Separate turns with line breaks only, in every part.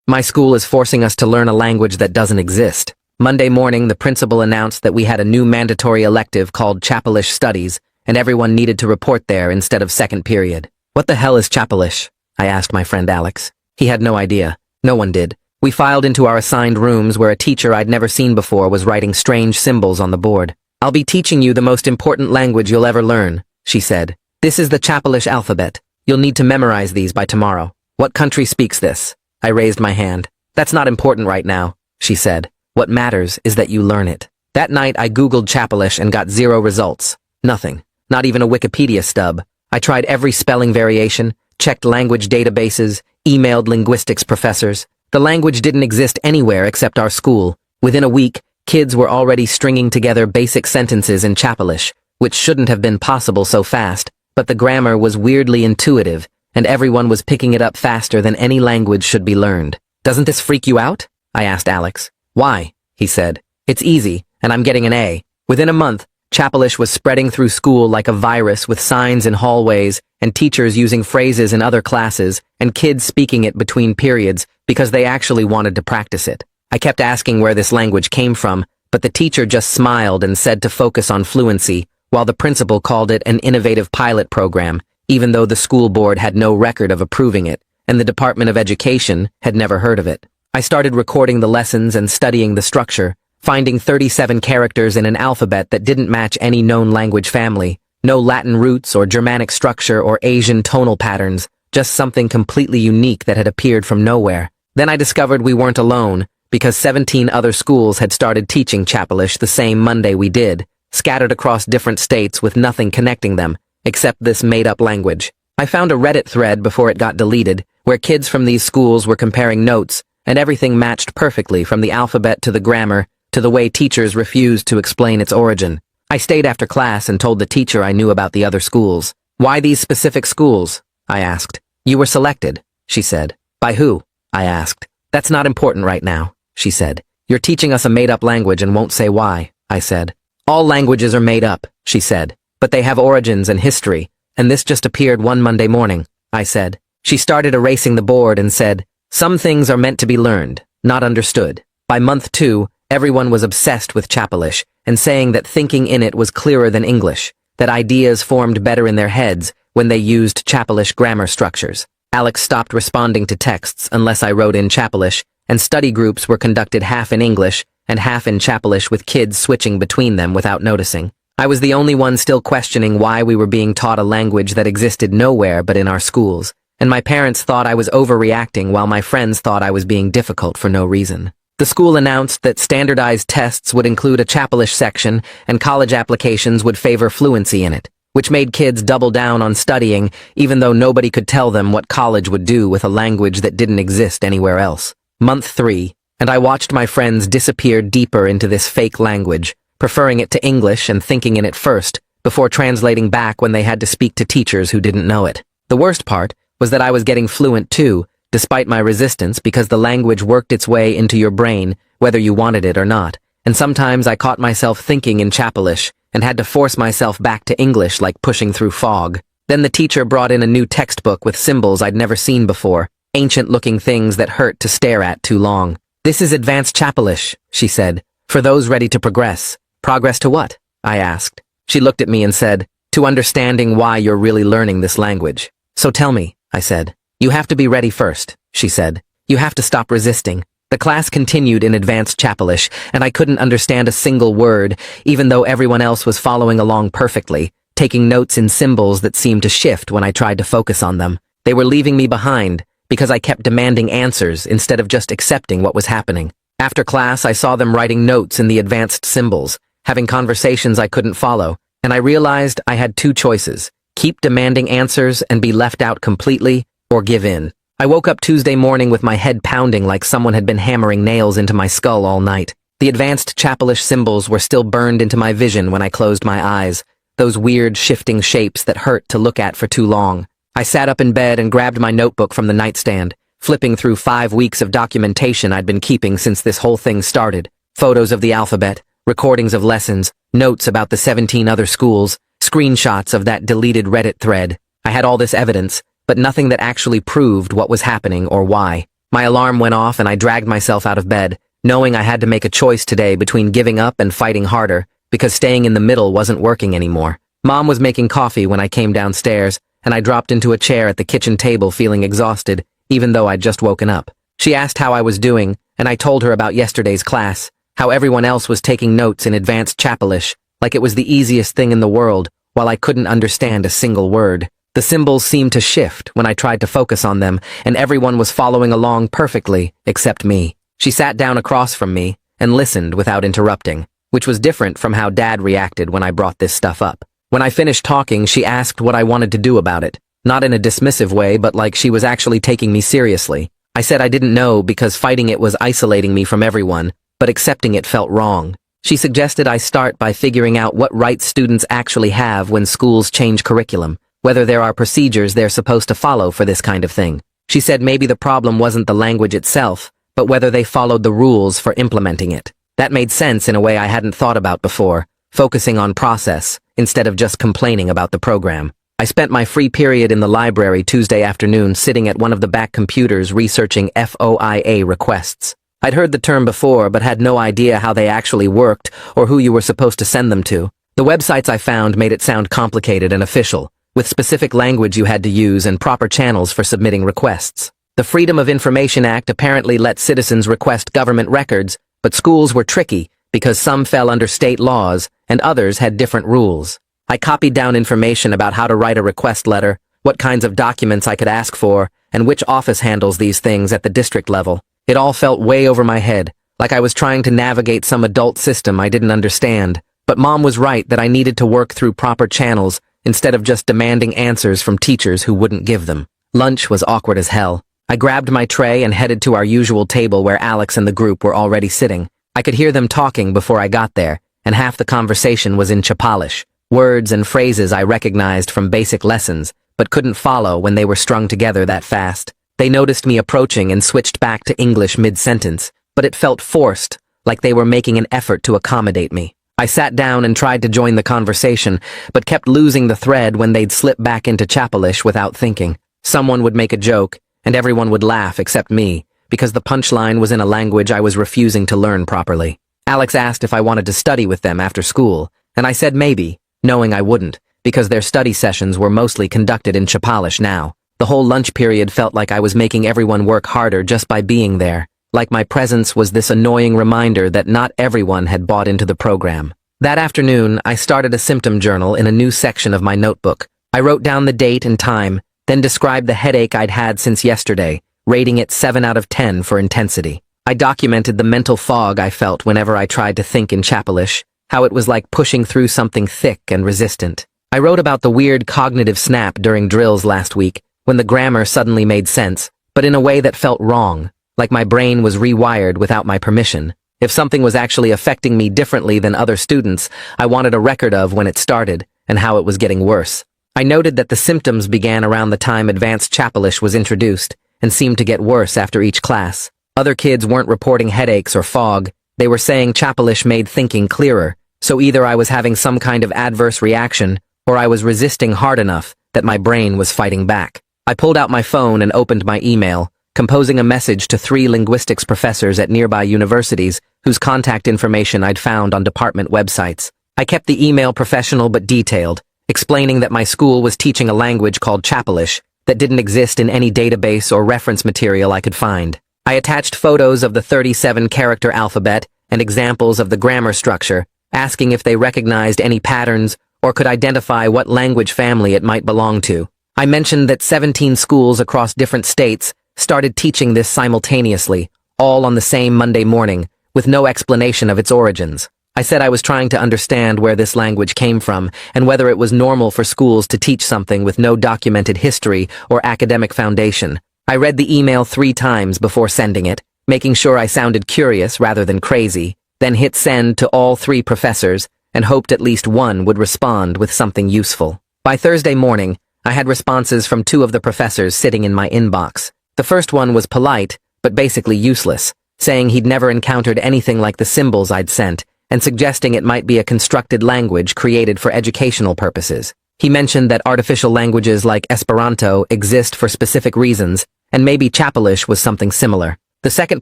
My school is forcing us to learn a language that doesn't exist. Monday morning, the principal announced that we had a new mandatory elective called Chapelish Studies, and everyone needed to report there instead of second period. What the hell is Chapelish? I asked my friend Alex. He had no idea. No one did. We filed into our assigned rooms where a teacher I'd never seen before was writing strange symbols on the board. "I'll be teaching you the most important language you'll ever learn," she said. "This is the Chapelish alphabet. You'll need to memorize these by tomorrow. What country speaks this?" I raised my hand. "That's not important right now," she said. "What matters is that you learn it." That night I googled Chapelish and got 0 results. Nothing. Not even a Wikipedia stub. I tried every spelling variation, checked language databases, emailed linguistics professors. The language didn't exist anywhere except our school. Within a week, kids were already stringing together basic sentences in Chapelish, which shouldn't have been possible so fast, but the grammar was weirdly intuitive, and everyone was picking it up faster than any language should be learned. "Doesn't this freak you out?" I asked Alex. "Why?" he said. "It's easy, and I'm getting an A." Within a month, Chapelish was spreading through school like a virus with signs in hallways and teachers using phrases in other classes and kids speaking it between periods because they actually wanted to practice it. I kept asking where this language came from, but the teacher just smiled and said to focus on fluency, while the principal called it an innovative pilot program, even though the school board had no record of approving it, and the Department of Education had never heard of it. I started recording the lessons and studying the structure, finding 37 characters in an alphabet that didn't match any known language family, no Latin roots or Germanic structure or Asian tonal patterns, just something completely unique that had appeared from nowhere. Then I discovered we weren't alone, because 17 other schools had started teaching Chapelish the same Monday we did, scattered across different states with nothing connecting them, except this made-up language. I found a Reddit thread before it got deleted, where kids from these schools were comparing notes, and everything matched perfectly from the alphabet to the grammar, to the way teachers refused to explain its origin. I stayed after class and told the teacher I knew about the other schools. "Why these specific schools?" I asked. "You were selected," she said. "By who?" I asked. "That's not important right now," she said. "You're teaching us a made-up language and won't say why," I said. "All languages are made up," she said, "but they have origins and history, and this just appeared one Monday morning," I said. She started erasing the board and said, "Some things are meant to be learned, not understood." By month 2, everyone was obsessed with Chapelish and saying that thinking in it was clearer than English, that ideas formed better in their heads when they used Chapelish grammar structures. Alex stopped responding to texts unless I wrote in Chapelish, and study groups were conducted half in English and half in Chapelish with kids switching between them without noticing. I was the only one still questioning why we were being taught a language that existed nowhere but in our schools, and my parents thought I was overreacting while my friends thought I was being difficult for no reason. The school announced that standardized tests would include a Chapelish section and college applications would favor fluency in it, which made kids double down on studying even though nobody could tell them what college would do with a language that didn't exist anywhere else. Month 3, and I watched my friends disappear deeper into this fake language, preferring it to English and thinking in it first, before translating back when they had to speak to teachers who didn't know it. The worst part was that I was getting fluent too, despite my resistance because the language worked its way into your brain, whether you wanted it or not, and sometimes I caught myself thinking in Chapelish and had to force myself back to English like pushing through fog. Then the teacher brought in a new textbook with symbols I'd never seen before, ancient-looking things that hurt to stare at too long. "This is advanced Chapelish," she said, "for those ready to progress." "Progress to what?" I asked. She looked at me and said, "To understanding why you're really learning this language." "So tell me," I said. "You have to be ready first," she said. "You have to stop resisting." The class continued in advanced Chapelish, and I couldn't understand a single word, even though everyone else was following along perfectly, taking notes in symbols that seemed to shift when I tried to focus on them. They were leaving me behind, because I kept demanding answers instead of just accepting what was happening. After class, I saw them writing notes in the advanced symbols, having conversations I couldn't follow, and I realized I had 2 choices: keep demanding answers and be left out completely, or give in. I woke up Tuesday morning with my head pounding like someone had been hammering nails into my skull all night. The advanced Chapelish symbols were still burned into my vision when I closed my eyes, those weird shifting shapes that hurt to look at for too long. I sat up in bed and grabbed my notebook from the nightstand, flipping through 5 weeks of documentation I'd been keeping since this whole thing started. Photos of the alphabet, recordings of lessons, notes about the 17 other schools, screenshots of that deleted Reddit thread. I had all this evidence, but nothing that actually proved what was happening or why. My alarm went off and I dragged myself out of bed, knowing I had to make a choice today between giving up and fighting harder, because staying in the middle wasn't working anymore. Mom was making coffee when I came downstairs, and I dropped into a chair at the kitchen table feeling exhausted, even though I'd just woken up. She asked how I was doing, and I told her about yesterday's class, how everyone else was taking notes in advanced Chapelish, like it was the easiest thing in the world, while I couldn't understand a single word. The symbols seemed to shift when I tried to focus on them, and everyone was following along perfectly, except me. She sat down across from me and listened without interrupting, which was different from how Dad reacted when I brought this stuff up. When I finished talking, she asked what I wanted to do about it, not in a dismissive way, but like she was actually taking me seriously. I said I didn't know because fighting it was isolating me from everyone, but accepting it felt wrong. She suggested I start by figuring out what rights students actually have when schools change curriculum, whether there are procedures they're supposed to follow for this kind of thing. She said maybe the problem wasn't the language itself, but whether they followed the rules for implementing it. That made sense in a way I hadn't thought about before, focusing on process instead of just complaining about the program. I spent my free period in the library Tuesday afternoon sitting at one of the back computers researching FOIA requests. I'd heard the term before but had no idea how they actually worked or who you were supposed to send them to. The websites I found made it sound complicated and official, with specific language you had to use and proper channels for submitting requests. The Freedom of Information Act apparently let citizens request government records, but schools were tricky because some fell under state laws and others had different rules. I copied down information about how to write a request letter, what kinds of documents I could ask for, and which office handles these things at the district level. It all felt way over my head, like I was trying to navigate some adult system I didn't understand. But Mom was right that I needed to work through proper channels instead of just demanding answers from teachers who wouldn't give them. Lunch was awkward as hell. I grabbed my tray and headed to our usual table where Alex and the group were already sitting. I could hear them talking before I got there, and half the conversation was in Chapelish, words and phrases I recognized from basic lessons, but couldn't follow when they were strung together that fast. They noticed me approaching and switched back to English mid-sentence, but it felt forced, like they were making an effort to accommodate me. I sat down and tried to join the conversation, but kept losing the thread when they'd slip back into Chapelish without thinking. Someone would make a joke, and everyone would laugh except me, because the punchline was in a language I was refusing to learn properly. Alex asked if I wanted to study with them after school, and I said maybe, knowing I wouldn't, because their study sessions were mostly conducted in Chapelish now. The whole lunch period felt like I was making everyone work harder just by being there, like my presence was this annoying reminder that not everyone had bought into the program. That afternoon, I started a symptom journal in a new section of my notebook. I wrote down the date and time, then described the headache I'd had since yesterday, rating it 7 out of 10 for intensity. I documented the mental fog I felt whenever I tried to think in Chapelish, how it was like pushing through something thick and resistant. I wrote about the weird cognitive snap during drills last week, when the grammar suddenly made sense, but in a way that felt wrong, like my brain was rewired without my permission. If something was actually affecting me differently than other students, I wanted a record of when it started and how it was getting worse. I noted that the symptoms began around the time advanced Chapelish was introduced and seemed to get worse after each class. Other kids weren't reporting headaches or fog. They were saying Chapelish made thinking clearer, so either I was having some kind of adverse reaction or I was resisting hard enough that my brain was fighting back. I pulled out my phone and opened my email, composing a message to 3 linguistics professors at nearby universities whose contact information I'd found on department websites. I kept the email professional but detailed, explaining that my school was teaching a language called Chapelish that didn't exist in any database or reference material I could find. I attached photos of the 37-character alphabet and examples of the grammar structure, asking if they recognized any patterns or could identify what language family it might belong to. I mentioned that 17 schools across different states started teaching this simultaneously, all on the same Monday morning, with no explanation of its origins. I said I was trying to understand where this language came from and whether it was normal for schools to teach something with no documented history or academic foundation. I read the email 3 times before sending it, making sure I sounded curious rather than crazy, then hit send to all 3 professors and hoped at least one would respond with something useful. By Thursday morning, I had responses from 2 of the professors sitting in my inbox. The first one was polite, but basically useless, saying he'd never encountered anything like the symbols I'd sent, and suggesting it might be a constructed language created for educational purposes. He mentioned that artificial languages like Esperanto exist for specific reasons, and maybe Chapelish was something similar. The second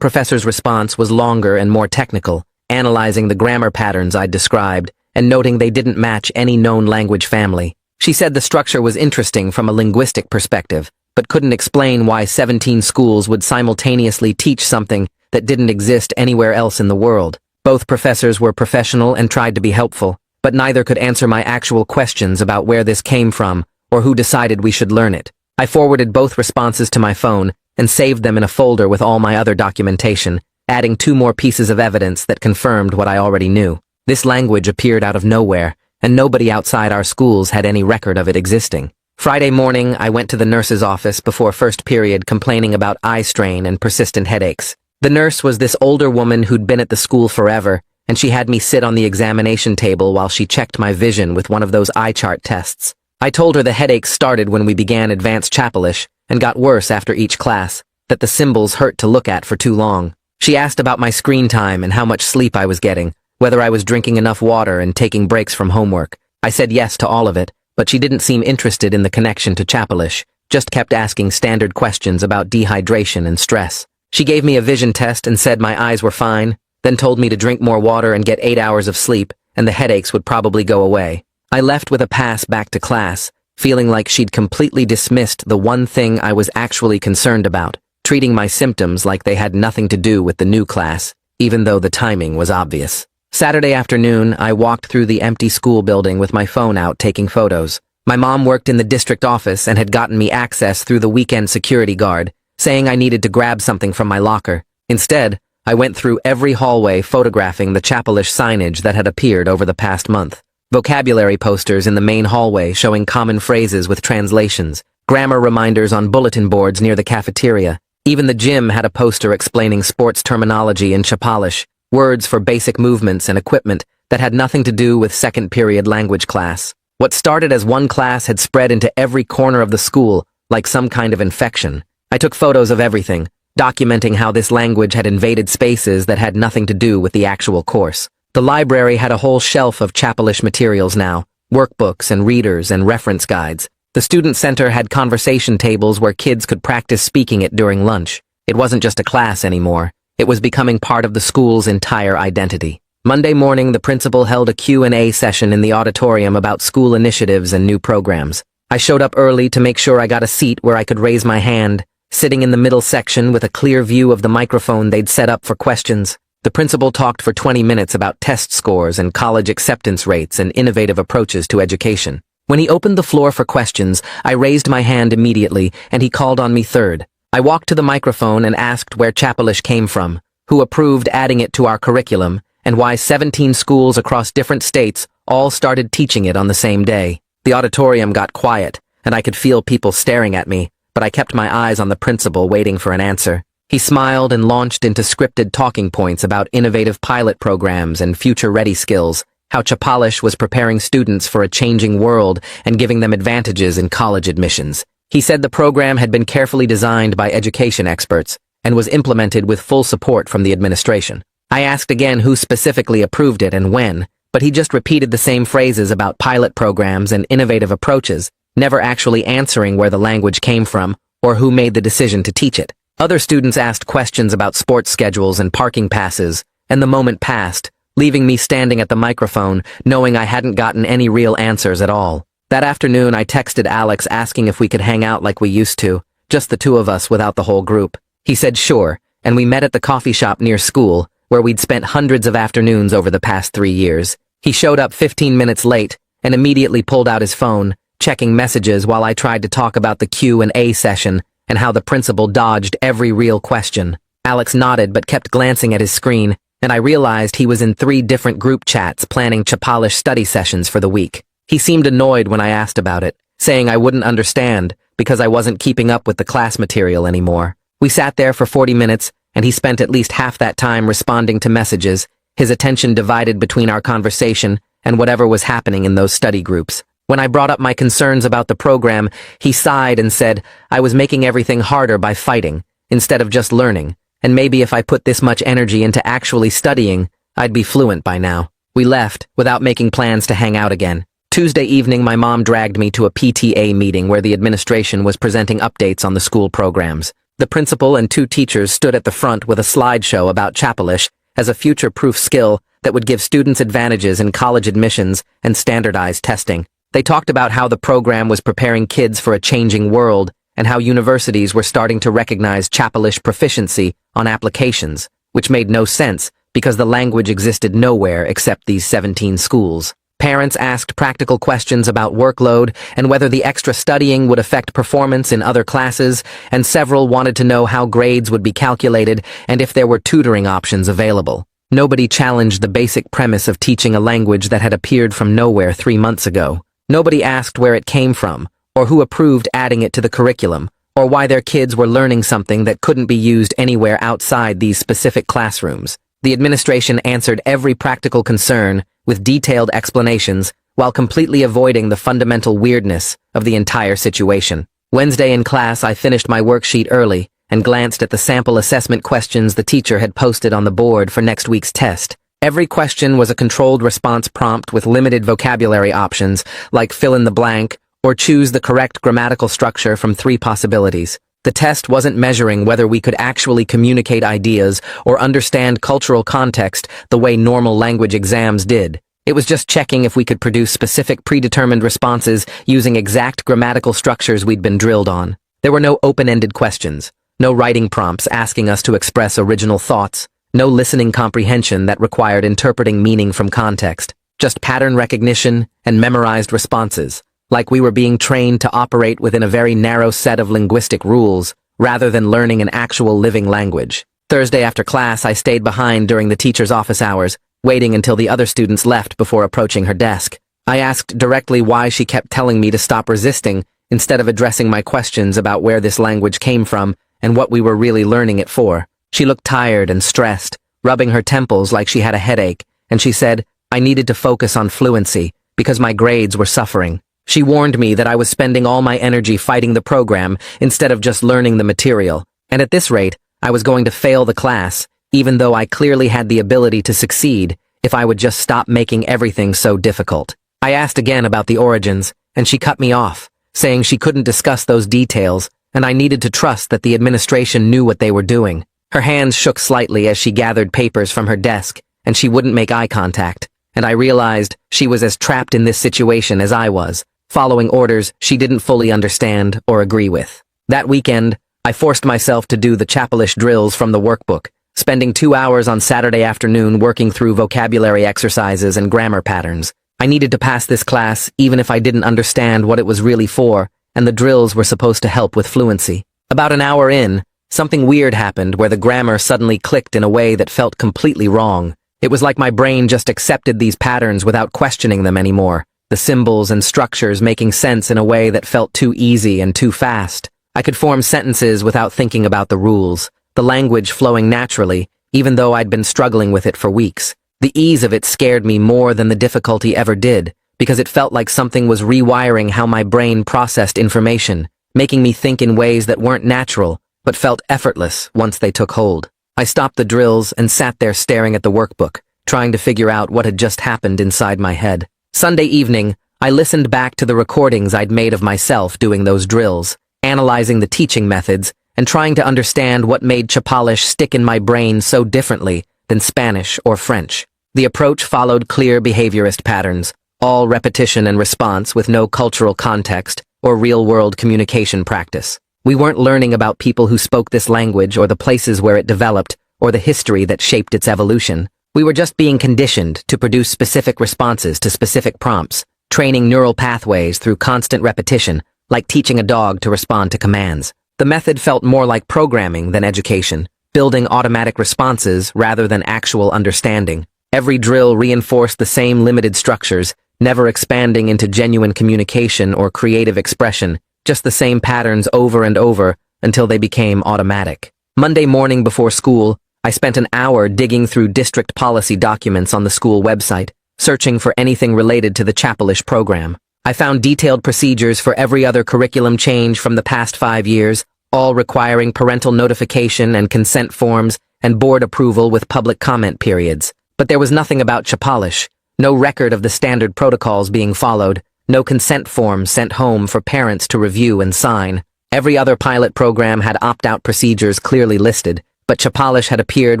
professor's response was longer and more technical, analyzing the grammar patterns I'd described, and noting they didn't match any known language family. She said the structure was interesting from a linguistic perspective, but couldn't explain why 17 schools would simultaneously teach something that didn't exist anywhere else in the world. Both professors were professional and tried to be helpful, but neither could answer my actual questions about where this came from or who decided we should learn it. I forwarded both responses to my phone and saved them in a folder with all my other documentation, adding 2 more pieces of evidence that confirmed what I already knew. This language appeared out of nowhere, and nobody outside our schools had any record of it existing. Friday morning, I went to the nurse's office before first period complaining about eye strain and persistent headaches. The nurse was this older woman who'd been at the school forever, and she had me sit on the examination table while she checked my vision with one of those eye chart tests. I told her the headaches started when we began advanced Chapelish and got worse after each class, that the symbols hurt to look at for too long. She asked about my screen time and how much sleep I was getting, whether I was drinking enough water and taking breaks from homework. I said yes to all of it, but she didn't seem interested in the connection to Chapelish, just kept asking standard questions about dehydration and stress. She gave me a vision test and said my eyes were fine, then told me to drink more water and get 8 hours of sleep, and the headaches would probably go away. I left with a pass back to class, feeling like she'd completely dismissed the one thing I was actually concerned about, treating my symptoms like they had nothing to do with the new class, even though the timing was obvious. Saturday afternoon, I walked through the empty school building with my phone out taking photos. My mom worked in the district office and had gotten me access through the weekend security guard, saying I needed to grab something from my locker. Instead, I went through every hallway photographing the Chapelish signage that had appeared over the past month. Vocabulary posters in the main hallway showing common phrases with translations, grammar reminders on bulletin boards near the cafeteria. Even the gym had a poster explaining sports terminology in Chapelish, words for basic movements and equipment that had nothing to do with second period language class. What started as one class had spread into every corner of the school, like some kind of infection. I took photos of everything, documenting how this language had invaded spaces that had nothing to do with the actual course. The library had a whole shelf of Chapelish materials now, workbooks and readers and reference guides. The student center had conversation tables where kids could practice speaking it during lunch. It wasn't just a class anymore. It was becoming part of the school's entire identity. Monday morning, the principal held a Q&A session in the auditorium about school initiatives and new programs. I showed up early to make sure I got a seat where I could raise my hand, sitting in the middle section with a clear view of the microphone they'd set up for questions. The principal talked for 20 minutes about test scores and college acceptance rates and innovative approaches to education. When he opened the floor for questions, I raised my hand immediately, and he called on me third. I walked to the microphone and asked where Chapelish came from, who approved adding it to our curriculum, and why 17 schools across different states all started teaching it on the same day. The auditorium got quiet, and I could feel people staring at me, but I kept my eyes on the principal waiting for an answer. He smiled and launched into scripted talking points about innovative pilot programs and future-ready skills, how Chapelish was preparing students for a changing world and giving them advantages in college admissions. He said the program had been carefully designed by education experts and was implemented with full support from the administration. I asked again who specifically approved it and when, but he just repeated the same phrases about pilot programs and innovative approaches, never actually answering where the language came from or who made the decision to teach it. Other students asked questions about sports schedules and parking passes, and the moment passed, leaving me standing at the microphone, knowing I hadn't gotten any real answers at all. That afternoon, I texted Alex asking if we could hang out like we used to, just the two of us without the whole group. He said sure, and we met at the coffee shop near school, where we'd spent hundreds of afternoons over the past 3 years. He showed up 15 minutes late, and immediately pulled out his phone, checking messages while I tried to talk about the Q&A session and how the principal dodged every real question. Alex nodded but kept glancing at his screen, and I realized he was in 3 different group chats planning Chapelish study sessions for the week. He seemed annoyed when I asked about it, saying I wouldn't understand because I wasn't keeping up with the class material anymore. We sat there for 40 minutes, and he spent at least half that time responding to messages, his attention divided between our conversation and whatever was happening in those study groups. When I brought up my concerns about the program, he sighed and said I was making everything harder by fighting, instead of just learning, and maybe if I put this much energy into actually studying, I'd be fluent by now. We left, without making plans to hang out again. Tuesday evening, my mom dragged me to a PTA meeting where the administration was presenting updates on the school programs. The principal and two teachers stood at the front with a slideshow about Chapelish as a future-proof skill that would give students advantages in college admissions and standardized testing. They talked about how the program was preparing kids for a changing world and how universities were starting to recognize Chapelish proficiency on applications, which made no sense because the language existed nowhere except these 17 schools. Parents asked practical questions about workload and whether the extra studying would affect performance in other classes, and several wanted to know how grades would be calculated and if there were tutoring options available. Nobody challenged the basic premise of teaching a language that had appeared from nowhere 3 months ago. Nobody asked where it came from, or who approved adding it to the curriculum, or why their kids were learning something that couldn't be used anywhere outside these specific classrooms. The administration answered every practical concern with detailed explanations while completely avoiding the fundamental weirdness of the entire situation. Wednesday in class, I finished my worksheet early and glanced at the sample assessment questions the teacher had posted on the board for next week's test. Every question was a controlled response prompt with limited vocabulary options, like fill in the blank or choose the correct grammatical structure from 3 possibilities. The test wasn't measuring whether we could actually communicate ideas or understand cultural context the way normal language exams did. It was just checking if we could produce specific predetermined responses using exact grammatical structures we'd been drilled on. There were no open-ended questions, no writing prompts asking us to express original thoughts, no listening comprehension that required interpreting meaning from context, just pattern recognition and memorized responses, like we were being trained to operate within a very narrow set of linguistic rules, rather than learning an actual living language. Thursday after class, I stayed behind during the teacher's office hours, waiting until the other students left before approaching her desk. I asked directly why she kept telling me to stop resisting, instead of addressing my questions about where this language came from and what we were really learning it for. She looked tired and stressed, rubbing her temples like she had a headache, and she said I needed to focus on fluency because my grades were suffering. She warned me that I was spending all my energy fighting the program instead of just learning the material, and at this rate, I was going to fail the class, even though I clearly had the ability to succeed if I would just stop making everything so difficult. I asked again about the origins, and she cut me off, saying she couldn't discuss those details, and I needed to trust that the administration knew what they were doing. Her hands shook slightly as she gathered papers from her desk, and she wouldn't make eye contact, and I realized she was as trapped in this situation as I was, following orders she didn't fully understand or agree with. That weekend, I forced myself to do the Chapelish drills from the workbook, spending 2 hours on Saturday afternoon working through vocabulary exercises and grammar patterns. I needed to pass this class even if I didn't understand what it was really for, and the drills were supposed to help with fluency. About an hour in, something weird happened where the grammar suddenly clicked in a way that felt completely wrong. It was like my brain just accepted these patterns without questioning them anymore. The symbols and structures making sense in a way that felt too easy and too fast. I could form sentences without thinking about the rules, the language flowing naturally, even though I'd been struggling with it for weeks. The ease of it scared me more than the difficulty ever did, because it felt like something was rewiring how my brain processed information, making me think in ways that weren't natural, but felt effortless once they took hold. I stopped the drills and sat there staring at the workbook, trying to figure out what had just happened inside my head. Sunday evening, I listened back to the recordings I'd made of myself doing those drills, analyzing the teaching methods, and trying to understand what made Chapelish stick in my brain so differently than Spanish or French. The approach followed clear behaviorist patterns, all repetition and response with no cultural context or real-world communication practice. We weren't learning about people who spoke this language or the places where it developed or the history that shaped its evolution. We were just being conditioned to produce specific responses to specific prompts, training neural pathways through constant repetition, like teaching a dog to respond to commands. The method felt more like programming than education, building automatic responses rather than actual understanding. Every drill reinforced the same limited structures, never expanding into genuine communication or creative expression, just the same patterns over and over until they became automatic. Monday morning before school, I spent an hour digging through district policy documents on the school website, searching for anything related to the Chapelish program. I found detailed procedures for every other curriculum change from the past 5 years, all requiring parental notification and consent forms and board approval with public comment periods. But there was nothing about Chapelish, no record of the standard protocols being followed, no consent form sent home for parents to review and sign. Every other pilot program had opt-out procedures clearly listed, but Chapalish had appeared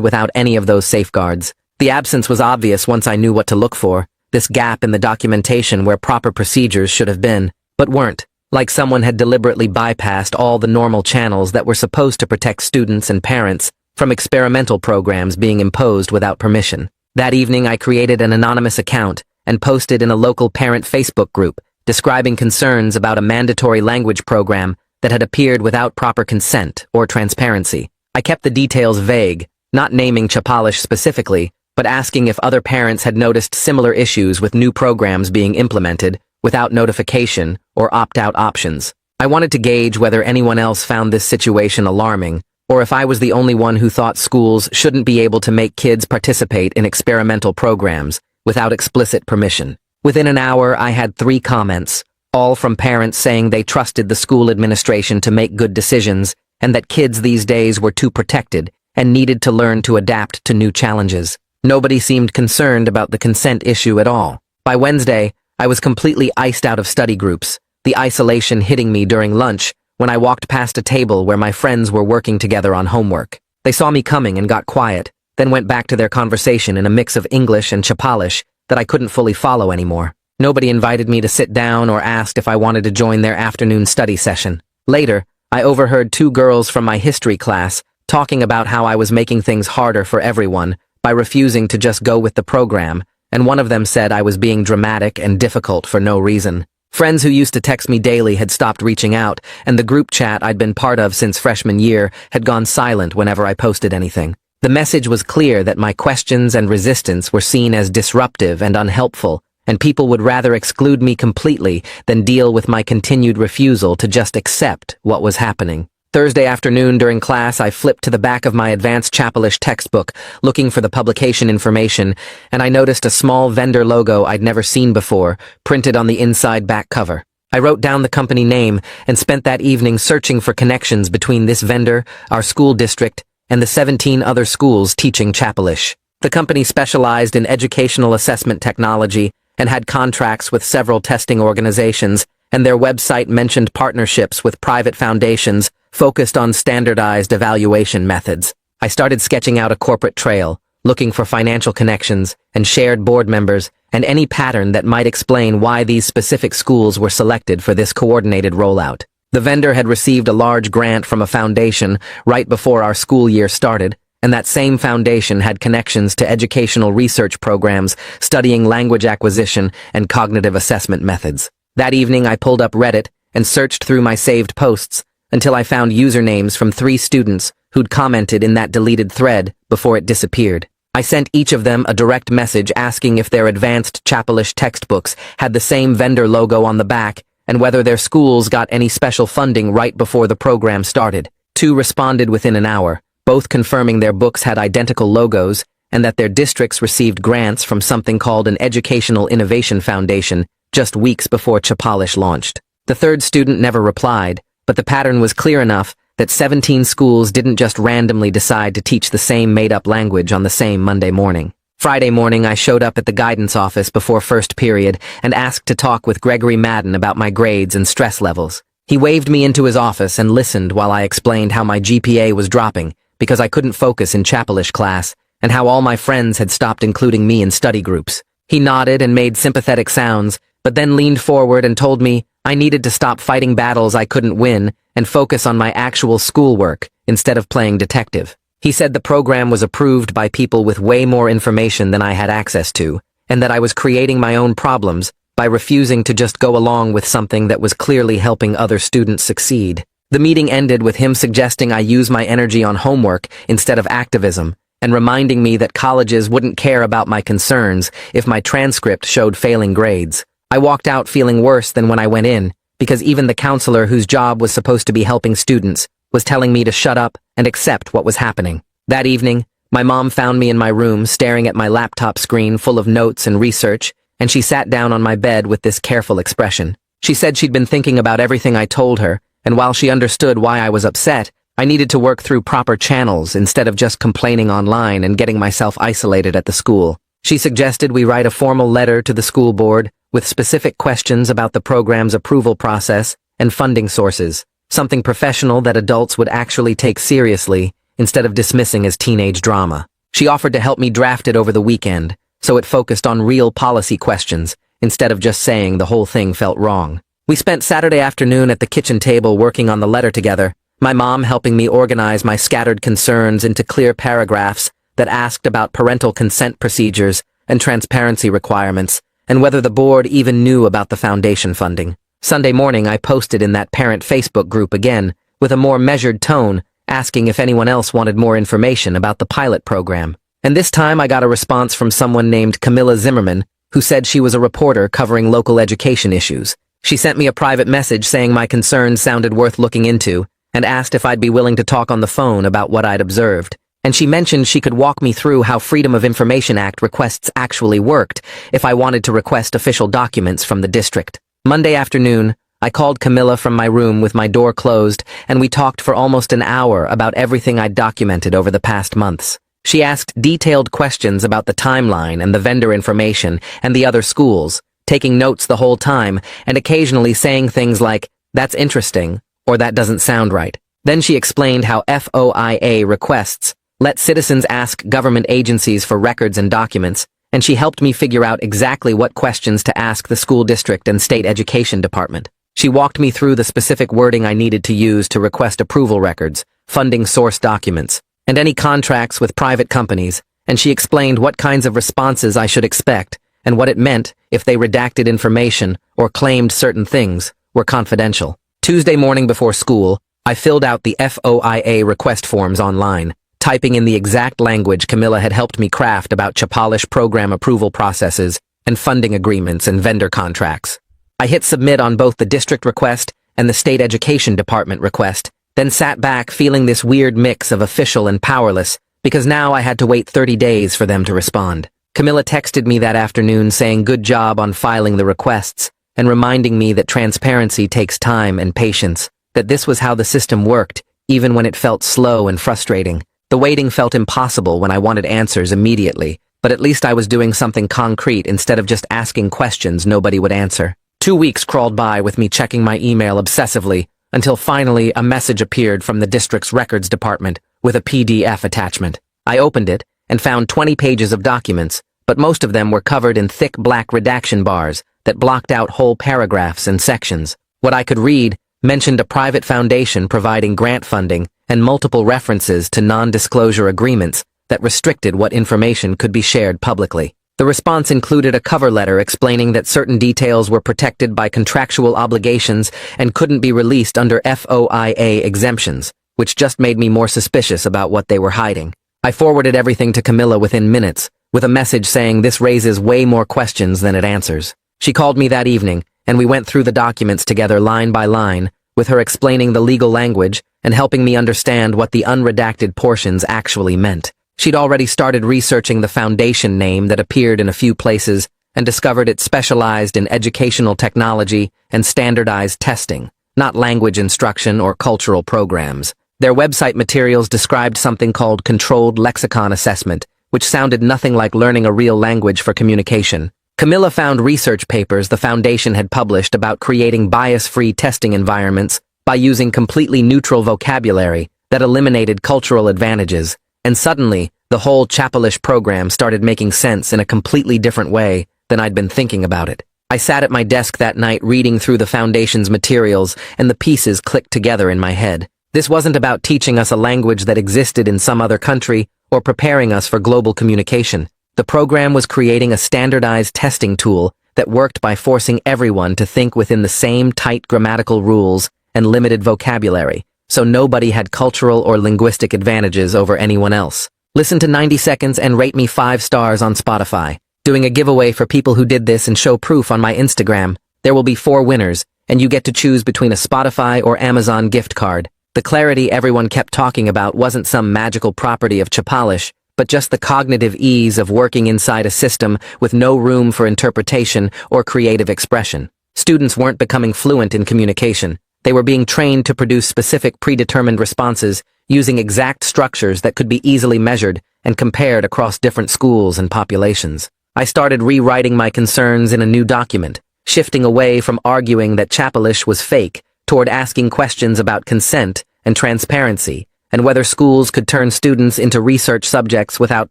without any of those safeguards. The absence was obvious once I knew what to look for, this gap in the documentation where proper procedures should have been, but weren't, like someone had deliberately bypassed all the normal channels that were supposed to protect students and parents from experimental programs being imposed without permission. That evening I created an anonymous account and posted in a local parent Facebook group describing concerns about a mandatory language program that had appeared without proper consent or transparency. I kept the details vague, not naming Chapalish specifically, but asking if other parents had noticed similar issues with new programs being implemented without notification or opt-out options. I wanted to gauge whether anyone else found this situation alarming, or if I was the only one who thought schools shouldn't be able to make kids participate in experimental programs without explicit permission. Within an hour, I had 3 comments, all from parents saying they trusted the school administration to make good decisions and that kids these days were too protected and needed to learn to adapt to new challenges. Nobody seemed concerned about the consent issue at all. By Wednesday, I was completely iced out of study groups, the isolation hitting me during lunch when I walked past a table where my friends were working together on homework. They saw me coming and got quiet, then went back to their conversation in a mix of English and Chapalish that I couldn't fully follow anymore. Nobody invited me to sit down or asked if I wanted to join their afternoon study session. Later, I overheard 2 girls from my history class talking about how I was making things harder for everyone by refusing to just go with the program, and one of them said I was being dramatic and difficult for no reason. Friends who used to text me daily had stopped reaching out, and the group chat I'd been part of since freshman year had gone silent whenever I posted anything. The message was clear that my questions and resistance were seen as disruptive and unhelpful, and people would rather exclude me completely than deal with my continued refusal to just accept what was happening. Thursday afternoon during class, I flipped to the back of my advanced Chapalish textbook, looking for the publication information, and I noticed a small vendor logo I'd never seen before, printed on the inside back cover. I wrote down the company name and spent that evening searching for connections between this vendor, our school district, and the 17 other schools teaching Chapalish. The company specialized in educational assessment technology and had contracts with several testing organizations, and their website mentioned partnerships with private foundations focused on standardized evaluation methods. I started sketching out a corporate trail, looking for financial connections and shared board members and any pattern that might explain why these specific schools were selected for this coordinated rollout. The vendor had received a large grant from a foundation right before our school year started, and that same foundation had connections to educational research programs studying language acquisition and cognitive assessment methods. That evening, I pulled up Reddit and searched through my saved posts until I found usernames from 3 students who'd commented in that deleted thread before it disappeared. I sent each of them a direct message asking if their advanced Chapalish textbooks had the same vendor logo on the back and whether their schools got any special funding right before the program started. 2 responded within an hour, both confirming their books had identical logos and that their districts received grants from something called an Educational Innovation Foundation just weeks before Chapalish launched. The 3rd student never replied, but the pattern was clear enough that 17 schools didn't just randomly decide to teach the same made-up language on the same Monday morning. Friday morning, I showed up at the guidance office before first period and asked to talk with Gregory Madden about my grades and stress levels. He waved me into his office and listened while I explained how my GPA was dropping because I couldn't focus in Chapalish class and how all my friends had stopped including me in study groups. He nodded and made sympathetic sounds, but then leaned forward and told me I needed to stop fighting battles I couldn't win and focus on my actual schoolwork instead of playing detective. He said the program was approved by people with way more information than I had access to, and that I was creating my own problems by refusing to just go along with something that was clearly helping other students succeed. The meeting ended with him suggesting I use my energy on homework instead of activism, and reminding me that colleges wouldn't care about my concerns if my transcript showed failing grades. I walked out feeling worse than when I went in, because even the counselor whose job was supposed to be helping students was telling me to shut up and accept what was happening. That evening, my mom found me in my room staring at my laptop screen full of notes and research, and she sat down on my bed with this careful expression. She said she'd been thinking about everything I told her, and while she understood why I was upset, I needed to work through proper channels instead of just complaining online and getting myself isolated at the school. She suggested we write a formal letter to the school board with specific questions about the program's approval process and funding sources, something professional that adults would actually take seriously instead of dismissing as teenage drama. She offered to help me draft it over the weekend, so it focused on real policy questions instead of just saying the whole thing felt wrong. We spent Saturday afternoon at the kitchen table working on the letter together, my mom helping me organize my scattered concerns into clear paragraphs that asked about parental consent procedures and transparency requirements, and whether the board even knew about the foundation funding. Sunday morning, I posted in that parent Facebook group again, with a more measured tone, asking if anyone else wanted more information about the pilot program. And this time I got a response from someone named Camilla Zimmerman, who said she was a reporter covering local education issues. She sent me a private message saying my concerns sounded worth looking into, and asked if I'd be willing to talk on the phone about what I'd observed. And she mentioned she could walk me through how Freedom of Information Act requests actually worked if I wanted to request official documents from the district. Monday afternoon, I called Camilla from my room with my door closed, and we talked for almost an hour about everything I'd documented over the past months. She asked detailed questions about the timeline and the vendor information and the other schools, taking notes the whole time and occasionally saying things like, "That's interesting," or "That doesn't sound right." Then she explained how FOIA requests let citizens ask government agencies for records and documents, and she helped me figure out exactly what questions to ask the school district and state education department. She walked me through the specific wording I needed to use to request approval records, funding source documents, and any contracts with private companies, and she explained what kinds of responses I should expect and what it meant if they redacted information or claimed certain things were confidential. Tuesday morning before school, I filled out the FOIA request forms online, typing in the exact language Camilla had helped me craft about Chapalish program approval processes and funding agreements and vendor contracts. I hit submit on both the district request and the state education department request, then sat back feeling this weird mix of official and powerless, because now I had to wait 30 days for them to respond. Camilla texted me that afternoon saying good job on filing the requests and reminding me that transparency takes time and patience, that this was how the system worked, even when it felt slow and frustrating. The waiting felt impossible when I wanted answers immediately, but at least I was doing something concrete instead of just asking questions nobody would answer. 2 weeks crawled by with me checking my email obsessively, until finally a message appeared from the district's records department with a PDF attachment. I opened it and found 20 pages of documents, but most of them were covered in thick black redaction bars that blocked out whole paragraphs and sections. What I could read mentioned a private foundation providing grant funding and multiple references to non-disclosure agreements that restricted what information could be shared publicly. The response included a cover letter explaining that certain details were protected by contractual obligations and couldn't be released under FOIA exemptions, which just made me more suspicious about what they were hiding. I forwarded everything to Camilla within minutes, with a message saying this raises way more questions than it answers. She called me that evening, and we went through the documents together line by line, with her explaining the legal language and helping me understand what the unredacted portions actually meant. She'd already started researching the foundation name that appeared in a few places and discovered it specialized in educational technology and standardized testing, not language instruction or cultural programs. Their website materials described something called controlled lexicon assessment, which sounded nothing like learning a real language for communication. Camilla found research papers the foundation had published about creating bias-free testing environments by using completely neutral vocabulary that eliminated cultural advantages, and suddenly, the whole Chapalish program started making sense in a completely different way than I'd been thinking about it. I sat at my desk that night reading through the foundation's materials, and the pieces clicked together in my head. This wasn't about teaching us a language that existed in some other country or preparing us for global communication. The program was creating a standardized testing tool that worked by forcing everyone to think within the same tight grammatical rules and limited vocabulary, so nobody had cultural or linguistic advantages over anyone else. Listen to 90 Seconds and rate me 5 stars on Spotify. Doing a giveaway for people who did this and show proof on my Instagram. There will be 4 winners, and you get to choose between a Spotify or Amazon gift card. The clarity everyone kept talking about wasn't some magical property of Chapalish, but just the cognitive ease of working inside a system with no room for interpretation or creative expression. Students weren't becoming fluent in communication. They were being trained to produce specific predetermined responses using exact structures that could be easily measured and compared across different schools and populations. I started rewriting my concerns in a new document, shifting away from arguing that Chapalish was fake toward asking questions about consent and transparency, and whether schools could turn students into research subjects without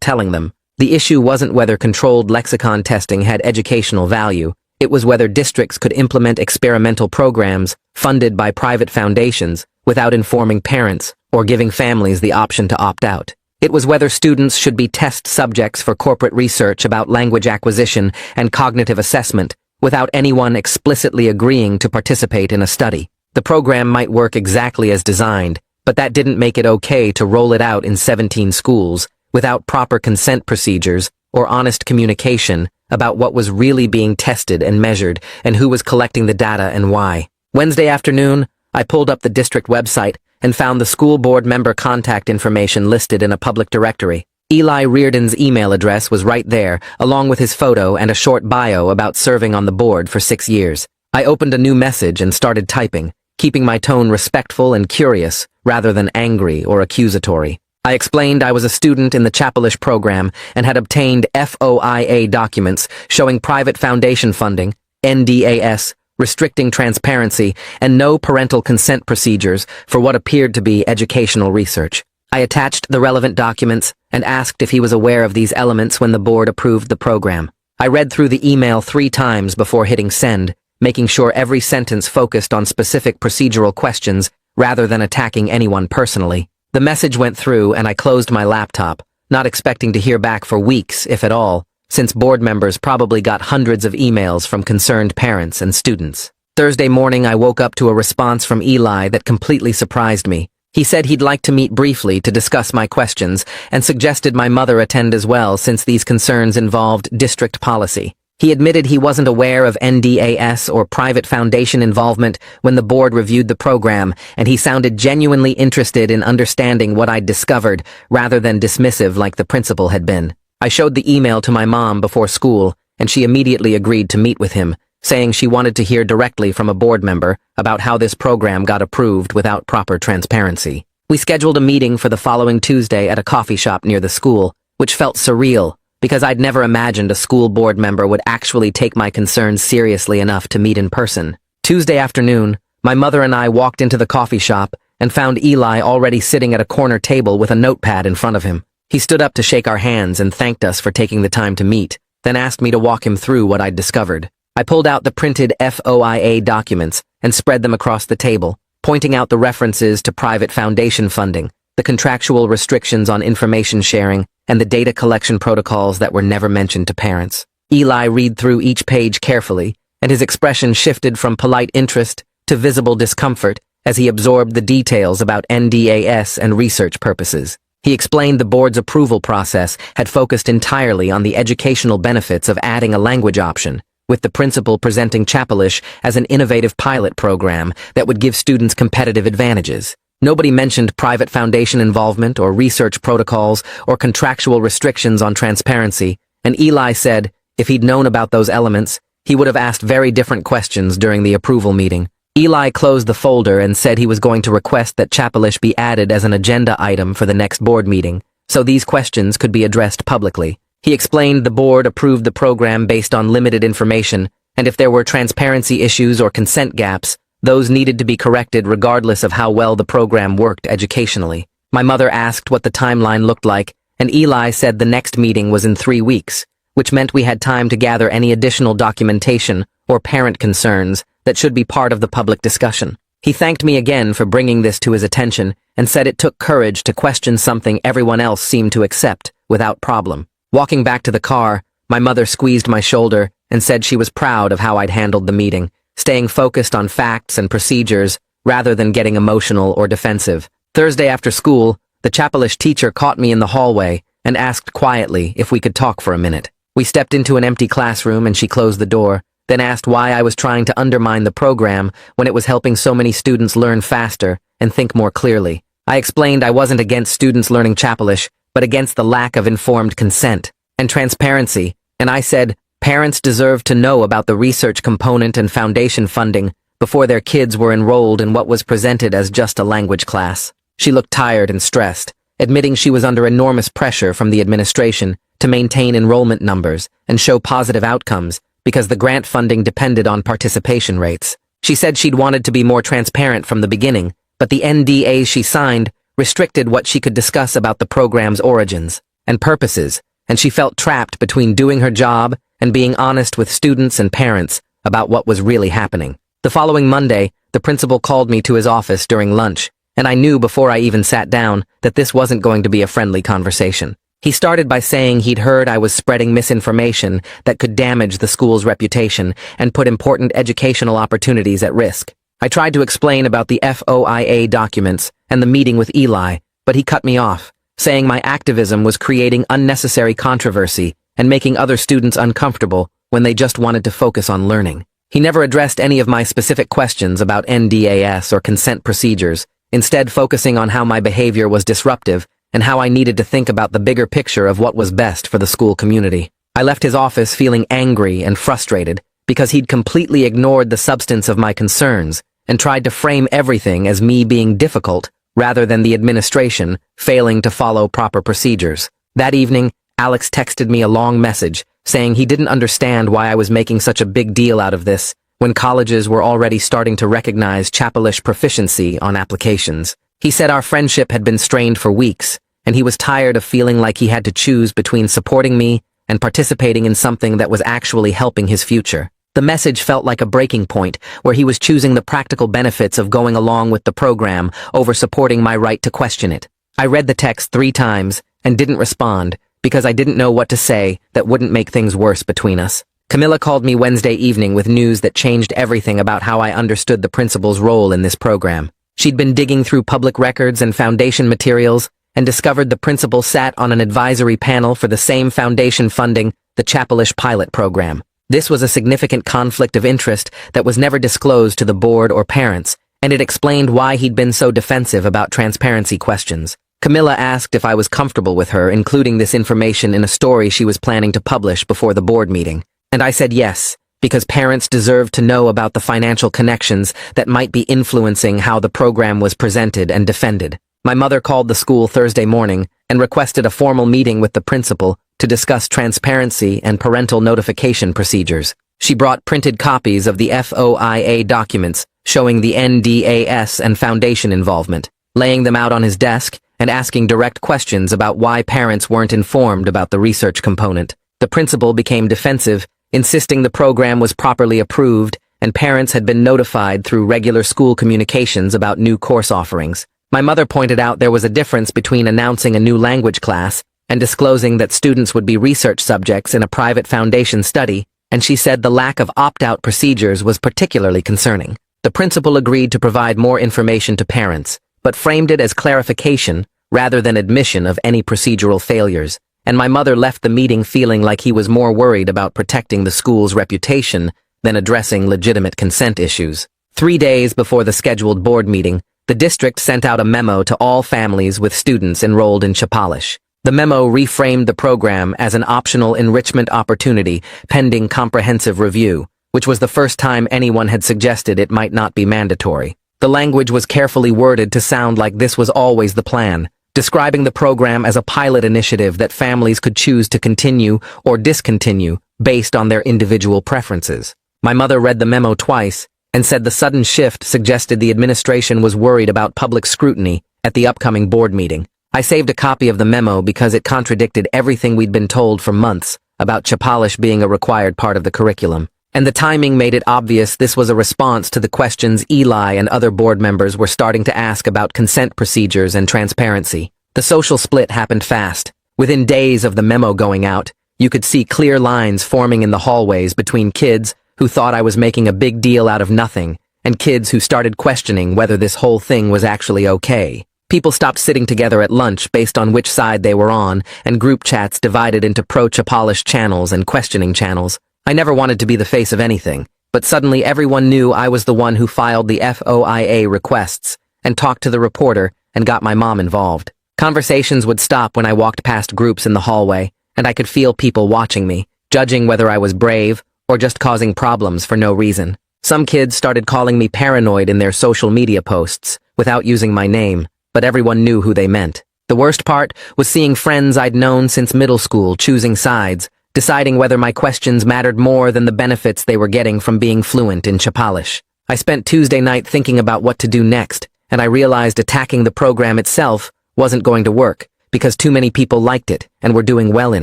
telling them. The issue wasn't whether controlled lexicon testing had educational value, it was whether districts could implement experimental programs funded by private foundations without informing parents or giving families the option to opt out. It was whether students should be test subjects for corporate research about language acquisition and cognitive assessment without anyone explicitly agreeing to participate in a study. The program might work exactly as designed, but that didn't make it okay to roll it out in 17 schools without proper consent procedures or honest communication about what was really being tested and measured and who was collecting the data and why. Wednesday afternoon, I pulled up the district website and found the school board member contact information listed in a public directory. Eli Reardon's email address was right there, along with his photo and a short bio about serving on the board for 6 years. I opened a new message and started typing, keeping my tone respectful and curious rather than angry or accusatory. I explained I was a student in the Chapelish program and had obtained FOIA documents showing private foundation funding, NDAS, restricting transparency, and no parental consent procedures for what appeared to be educational research. I attached the relevant documents and asked if he was aware of these elements when the board approved the program. I read through the email 3 times before hitting send, making sure every sentence focused on specific procedural questions rather than attacking anyone personally. The message went through and I closed my laptop, not expecting to hear back for weeks, if at all, since board members probably got hundreds of emails from concerned parents and students. Thursday morning, I woke up to a response from Eli that completely surprised me. He said he'd like to meet briefly to discuss my questions and suggested my mother attend as well since these concerns involved district policy. He admitted he wasn't aware of NDAS or private foundation involvement when the board reviewed the program, and he sounded genuinely interested in understanding what I'd discovered rather than dismissive like the principal had been. I showed the email to my mom before school, and she immediately agreed to meet with him, saying she wanted to hear directly from a board member about how this program got approved without proper transparency. We scheduled a meeting for the following Tuesday at a coffee shop near the school, which felt surreal, because I'd never imagined a school board member would actually take my concerns seriously enough to meet in person. Tuesday afternoon, my mother and I walked into the coffee shop and found Eli already sitting at a corner table with a notepad in front of him. He stood up to shake our hands and thanked us for taking the time to meet, then asked me to walk him through what I'd discovered. I pulled out the printed FOIA documents and spread them across the table, pointing out the references to private foundation funding, the contractual restrictions on information sharing, and the data collection protocols that were never mentioned to parents. Eli read through each page carefully, and his expression shifted from polite interest to visible discomfort as he absorbed the details about NDAS and research purposes. He explained the board's approval process had focused entirely on the educational benefits of adding a language option, with the principal presenting Chapelish as an innovative pilot program that would give students competitive advantages. Nobody mentioned private foundation involvement or research protocols or contractual restrictions on transparency, and Eli said if he'd known about those elements, he would have asked very different questions during the approval meeting. Eli closed the folder and said he was going to request that Chapelish be added as an agenda item for the next board meeting, so these questions could be addressed publicly. He explained the board approved the program based on limited information, and if there were transparency issues or consent gaps, those needed to be corrected regardless of how well the program worked educationally. My mother asked what the timeline looked like, and Eli said the next meeting was in 3 weeks, which meant we had time to gather any additional documentation or parent concerns that should be part of the public discussion. He thanked me again for bringing this to his attention and said it took courage to question something everyone else seemed to accept without problem. Walking back to the car, my mother squeezed my shoulder and said she was proud of how I'd handled the meeting, staying focused on facts and procedures rather than getting emotional or defensive. Thursday after school, the Chapelish teacher caught me in the hallway and asked quietly if we could talk for a minute. We stepped into an empty classroom and she closed the door, then asked why I was trying to undermine the program when it was helping so many students learn faster and think more clearly. I explained I wasn't against students learning Chapelish, but against the lack of informed consent and transparency, and I said, parents deserve to know about the research component and foundation funding before their kids were enrolled in what was presented as just a language class. She looked tired and stressed, admitting she was under enormous pressure from the administration to maintain enrollment numbers and show positive outcomes because the grant funding depended on participation rates. She said she'd wanted to be more transparent from the beginning, but the NDAs she signed restricted what she could discuss about the program's origins and purposes, and she felt trapped between doing her job and being honest with students and parents about what was really happening. The following Monday, the principal called me to his office during lunch, and I knew before I even sat down that this wasn't going to be a friendly conversation. He started by saying he'd heard I was spreading misinformation that could damage the school's reputation and put important educational opportunities at risk. I tried to explain about the FOIA documents and the meeting with Eli, but he cut me off, saying my activism was creating unnecessary controversy and making other students uncomfortable when they just wanted to focus on learning. He never addressed any of my specific questions about NDAS or consent procedures, instead focusing on how my behavior was disruptive and how I needed to think about the bigger picture of what was best for the school community. I left his office feeling angry and frustrated because he'd completely ignored the substance of my concerns and tried to frame everything as me being difficult rather than the administration failing to follow proper procedures. That evening, Alex texted me a long message saying he didn't understand why I was making such a big deal out of this when colleges were already starting to recognize Chapelish proficiency on applications. He said our friendship had been strained for weeks, and he was tired of feeling like he had to choose between supporting me and participating in something that was actually helping his future. The message felt like a breaking point, where he was choosing the practical benefits of going along with the program over supporting my right to question it. I read the text 3 times and didn't respond because I didn't know what to say that wouldn't make things worse between us. Camilla called me Wednesday evening with news that changed everything about how I understood the principal's role in this program. She'd been digging through public records and foundation materials and discovered the principal sat on an advisory panel for the same foundation funding the Chapelish pilot program. This was a significant conflict of interest that was never disclosed to the board or parents, and it explained why he'd been so defensive about transparency questions. Camilla asked if I was comfortable with her including this information in a story she was planning to publish before the board meeting. And I said yes, because parents deserved to know about the financial connections that might be influencing how the program was presented and defended. My mother called the school Thursday morning and requested a formal meeting with the principal to discuss transparency and parental notification procedures. She brought printed copies of the FOIA documents showing the NDAS and foundation involvement, laying them out on his desk and asking direct questions about why parents weren't informed about the research component. The principal became defensive, insisting the program was properly approved and parents had been notified through regular school communications about new course offerings. My mother pointed out there was a difference between announcing a new language class and disclosing that students would be research subjects in a private foundation study, and she said the lack of opt-out procedures was particularly concerning. The principal agreed to provide more information to parents, but framed it as clarification rather than admission of any procedural failures, and my mother left the meeting feeling like he was more worried about protecting the school's reputation than addressing legitimate consent issues. 3 days before the scheduled board meeting, the district sent out a memo to all families with students enrolled in Chapelish. The memo reframed the program as an optional enrichment opportunity pending comprehensive review, which was the first time anyone had suggested it might not be mandatory. The language was carefully worded to sound like this was always the plan, describing the program as a pilot initiative that families could choose to continue or discontinue based on their individual preferences. My mother read the memo twice and said the sudden shift suggested the administration was worried about public scrutiny at the upcoming board meeting. I saved a copy of the memo because it contradicted everything we'd been told for months about Chapelish being a required part of the curriculum, and the timing made it obvious this was a response to the questions Eli and other board members were starting to ask about consent procedures and transparency. The social split happened fast. Within days of the memo going out, you could see clear lines forming in the hallways between kids who thought I was making a big deal out of nothing, and kids who started questioning whether this whole thing was actually okay. People stopped sitting together at lunch based on which side they were on, and group chats divided into pro-Chapelish channels and questioning channels. I never wanted to be the face of anything, but suddenly everyone knew I was the one who filed the FOIA requests, and talked to the reporter, and got my mom involved. Conversations would stop when I walked past groups in the hallway, and I could feel people watching me, judging whether I was brave or just causing problems for no reason. Some kids started calling me paranoid in their social media posts, without using my name, but everyone knew who they meant. The worst part was seeing friends I'd known since middle school choosing sides, deciding whether my questions mattered more than the benefits they were getting from being fluent in Chapelish. I spent Tuesday night thinking about what to do next, and I realized attacking the program itself wasn't going to work because too many people liked it and were doing well in